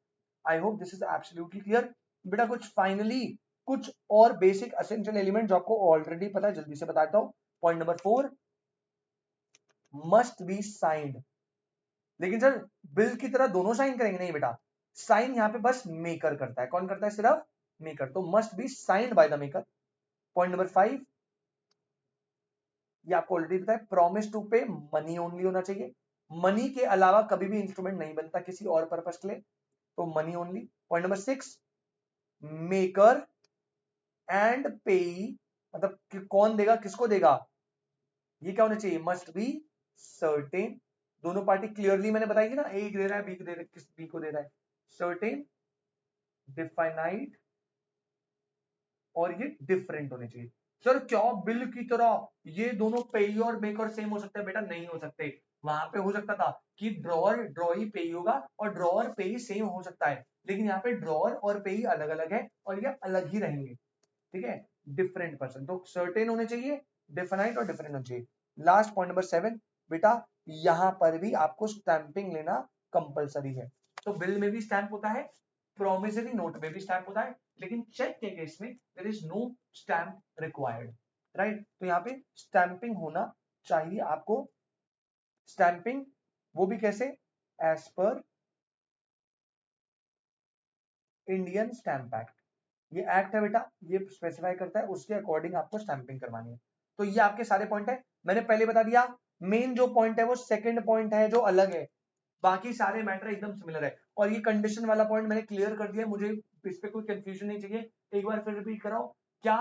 I hope this is absolutely clear. बेटा कुछ फाइनली कुछ और बेसिक एसेंशियल एलिमेंट जो आपको ऑलरेडी पता है जल्दी से बताता हूं। Point number 4, must be signed. लेकिन सर बिल की तरह दोनों साइन करेंगे? नहीं बेटा, साइन यहां पे बस मेकर करता है। कौन करता है? सिर्फ मेकर। तो must be signed by the maker. Point number 5, ये आपको ऑलरेडी पता है, promise to pay money only होना चाहिए। मनी के अलावा कभी भी इंस्ट्रूमेंट नहीं बनता किसी और पर्पस के लिए, तो money only. Point number 6, maker and पेई, मतलब कि कौन देगा किसको देगा, ये क्या होना चाहिए? Must be certain. दोनों पार्टी क्लियरली मैंने बताई थी ना, ए दे रहा है बी को दे रहा है, किस बी को दे रहा है, सर्टेन, डिफाइनाइट, और ये डिफरेंट होने चाहिए। सर क्या बिल की तरह ये दोनों पेई और मेकर सेम हो सकते हैं? बेटा नहीं हो सकते। वहां पे हो सकता था कि ड्रॉअर ड्रॉई पेई होगा और ड्रॉअर पेई सेम हो सकता है, लेकिन यहाँ पे ड्रॉअर और पेई अलग अलग है और ये अलग ही रहेंगे, ठीक है, डिफरेंट पर्सन। तो सर्टेन होने चाहिए, डिफाइनाइट और डिफरेंट होने चाहिए। लास्ट पॉइंट नंबर 7, बेटा यहां पर भी आपको स्टैंपिंग लेना कंपलसरी है। तो बिल में भी स्टैंप होता है, प्रोमिसरी नोट में भी स्टैंप होता है, लेकिन चेक के केस में there is no stamp required, right. तो यहाँ पे स्टैंपिंग होना चाहिए आपको। स्टैंपिंग वो भी कैसे? As per Indian stamp act. ये एक्ट है बेटा, ये स्पेसिफाई करता है, उसके अकॉर्डिंग आपको स्टैंपिंग करवानी है। तो ये आपके सारे पॉइंट है, मैंने पहले बता दिया। मेन जो पॉइंट है वो सेकंड पॉइंट है जो अलग है, बाकी सारे मैटर एकदम सिमिलर है। और ये कंडीशन वाला पॉइंट मैंने क्लियर कर दिया, मुझे इस पे कोई कंफ्यूजन नहीं चाहिए। एक बार फिर रिपीट कराओ, क्या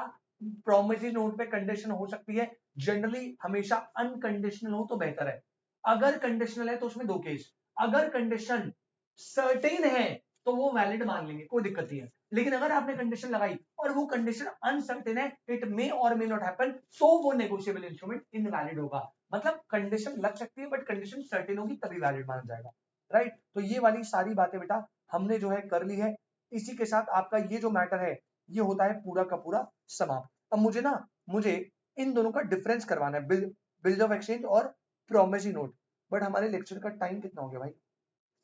प्रोमिसरी नोट पे कंडीशन हो सकती है? जनरली हमेशा अनकंडीशनल हो तो बेहतर है। अगर कंडीशनल है तो उसमें दो केस, अगर कंडीशन सर्टेन है तो वो वैलिड मान लेंगे, कोई दिक्कत नहीं है। लेकिन अगर आपने कंडीशन लगाई और वो कंडीशन अनसर्टेन है, इट मे और मे नॉट हैपन, तो वो नेगोशिएबल इंस्ट्रूमेंट इनवैलिड होगा। मतलब कंडीशन लग सकती है बट कंडीशन सर्टेन होगी तभी वैलिड माना जाएगा, राइट। तो ये वाली सारी बातें बेटा हमने जो है कर ली है। इसी के साथ आपका ये जो मैटर है ये होता है पूरा का पूरा समाप्त। अब मुझे इन दोनों का डिफरेंस करवाना है, बिल्स ऑफ एक्सचेंज और प्रोमिसरी नोट। बट हमारे लेक्चर का टाइम कितना हो गया भाई?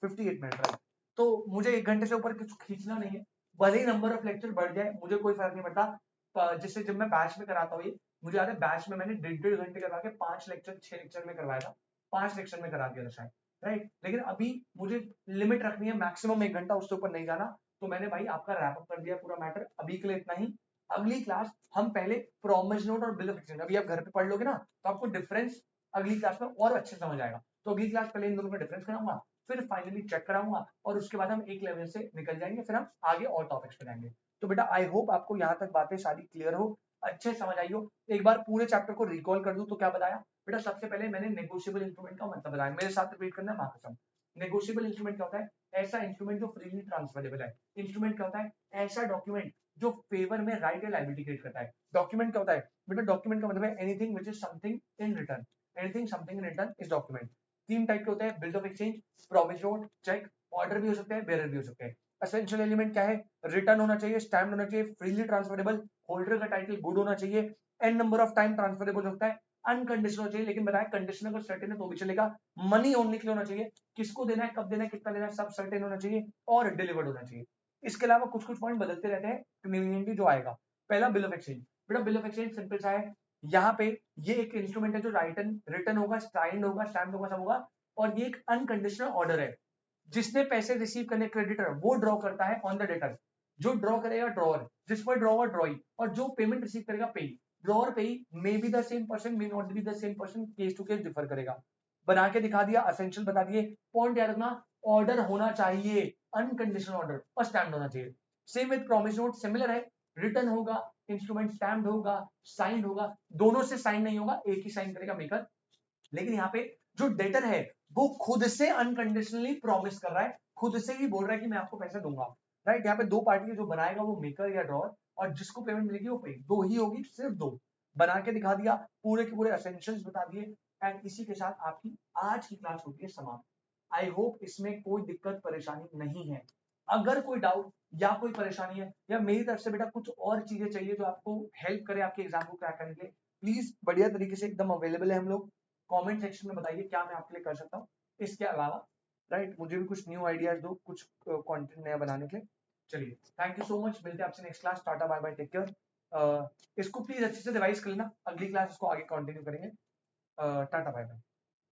58 मिनट, राइट। तो मुझे 1 घंटे से ऊपर कुछ खींचना नहीं है, भले ही नंबर ऑफ लेक्चर बढ़ जाए मुझे कोई फर्क नहीं पड़ता। जैसे जब मैं बैच में कराता हूँ, ये मुझे याद है बैच में मैंने 1.5 घंटे करवा के 5 लेक्चर 6 लेक्चर में करवाया था, 5 लेक्चर में करा दिया था शायद, राइट। लेकिन अभी मुझे लिमिट रखनी है, मैक्सिमम 1 घंटा, उससे ऊपर नहीं जाना। तो मैंने भाई आपका रैप अप कर दिया पूरा मैटर, अभी के लिए इतना ही। अगली क्लास हम पहले प्रॉमिस नोट और बिल ऑफ एक्सचेंज, अभी आप घर पे पढ़ लोगे ना तो आपको डिफरेंस अगली क्लास में और अच्छे समझ आएगा। तो अगली क्लास पहले इन दोनों का डिफरेंस कराऊंगा, फिर फाइनली चेक कराऊंगा, और उसके बाद हम एक लेवल से निकल जाएंगे, फिर हम आगे और टॉपिक्स पे जाएंगे। तो बेटा आई होप आपको यहाँ तक बातें सारी क्लियर हो, अच्छे समझ आई हो। एक बार पूरे चैप्टर को रिकॉल कर दूं तो क्या बताया बेटा? सबसे पहले मैंने नेगोशिएबल इंस्ट्रूमेंट का मतलब बताया, मेरे साथ रिपीट करना माँ कसम। नेगोशिएबल इंस्ट्रूमेंट क्या होता है? ऐसा इंस्ट्रूमेंट जो फ्रीली ट्रांसफरेबल है। इंस्ट्रूमेंट क्या होता है? ऐसा डॉक्यूमेंट जो फेवर में राइट या लायबिलिटी क्रिएट करता है। डॉक्यूमेंट क्या होता है बेटा? डॉक्यूमेंट का मतलब है anything which is something in return, anything something in return is document. 3 type के होते हैं, bills of exchange, promise note, cheque, order भी हो सकते हैं, बेयरर भी हो सकते हैं। एसेंशियल एलिमेंट क्या है? रिटर्न होना चाहिए, स्टैम्प होना चाहिए, फ्रीली ट्रांसफरेबल, होल्डर का टाइटल गुड होना चाहिए, an number of time transferable होता है, अनकंडीशनल होना चाहिए, लेकिन बताया कंडीशनल अगर सर्टेन है तो भी चलेगा। मनी ओनली के लिए होना चाहिए, किसको देना है, कब देना है, कितना देना है, सब सर्टेन होना चाहिए और डिलीवर्ड होना चाहिए। इसके अलावा कुछ कुछ पॉइंट बदलते रहते हैं कन्वीनियंटली जो आएगा। पहला बिल ऑफ एक्सचेंज, बेटा बिल ऑफ एक्सचेंज सिंपल सा है, यहाँ पे ये एक इंस्ट्रूमेंट है जो राइटन रिटर्न होगा, साइंड होगा, स्टैम्प होगा, सब होगा, और ये एक अनकंडीशनल ऑर्डर है। जिसने पैसे रिसीव करने क्रेडिटर वो ड्रॉ करता है ऑन द डेटर, जो ड्रॉ करेगा ड्रॉअर, जिस पर ड्रॉ हुआ ड्रॉई, और जो पेमेंट रिसीव करेगा pay. Drawer payee may be the same person, may not be the same person, case to case differ करेगा। बना के दिखा दिया, असेंशियल बता दिए, पॉइंट याद रखना, ऑर्डर होना चाहिए, अनकंडीशनल ऑर्डर और स्टैम्प होना चाहिए। Same with promise note, similar है, रिटर्न होगा, इंस्ट्रूमेंट स्टैम्प होगा, साइन होगा, दोनों से साइन नहीं होगा, एक ही साइन करेगा मेकर। लेकिन यहाँ पे जो डेटर है वो खुद से अनकंडीशनली प्रॉमिस कर रहा है, खुद से ही बोल रहा है कि मैं आपको पैसे दूंगा, राइट। यहाँ पे दो पार्टी है, जो बनाएगा वो मेकर या ड्रॉअर, और जिसको पेमेंट मिलेगी वो पे, दो ही होगी, सिर्फ दो। बना के दिखा दिया, पूरे के पूरे एसेंशियल्स बता दिए, एंड इसी के साथ आपकी आज की क्लास होती है समाप्त। आई होप इसमें कोई दिक्कत परेशानी नहीं है। अगर कोई डाउट या कोई परेशानी है, या मेरी तरफ से बेटा कुछ और चीजें चाहिए जो आपको हेल्प करे आपके एग्जाम को क्रैक करने के लिए, प्लीज बढ़िया तरीके से एकदम अवेलेबल है हम लोग। कमेंट सेक्शन में बताइए क्या मैं आपके लिए कर सकता हूँ। इसके अलावा राइट मुझे भी कुछ न्यू आइडियाज दो, कुछ कंटेंट नया बनाने के लिए। चलिए, थैंक यू सो मच, मिलते हैं आपसे next class. Tata bye bye, take care. इसको प्लीज अच्छे से रिवाइज कर लेना, अगली क्लास इसको आगे कंटिन्यू करेंगे। Tata bye bye.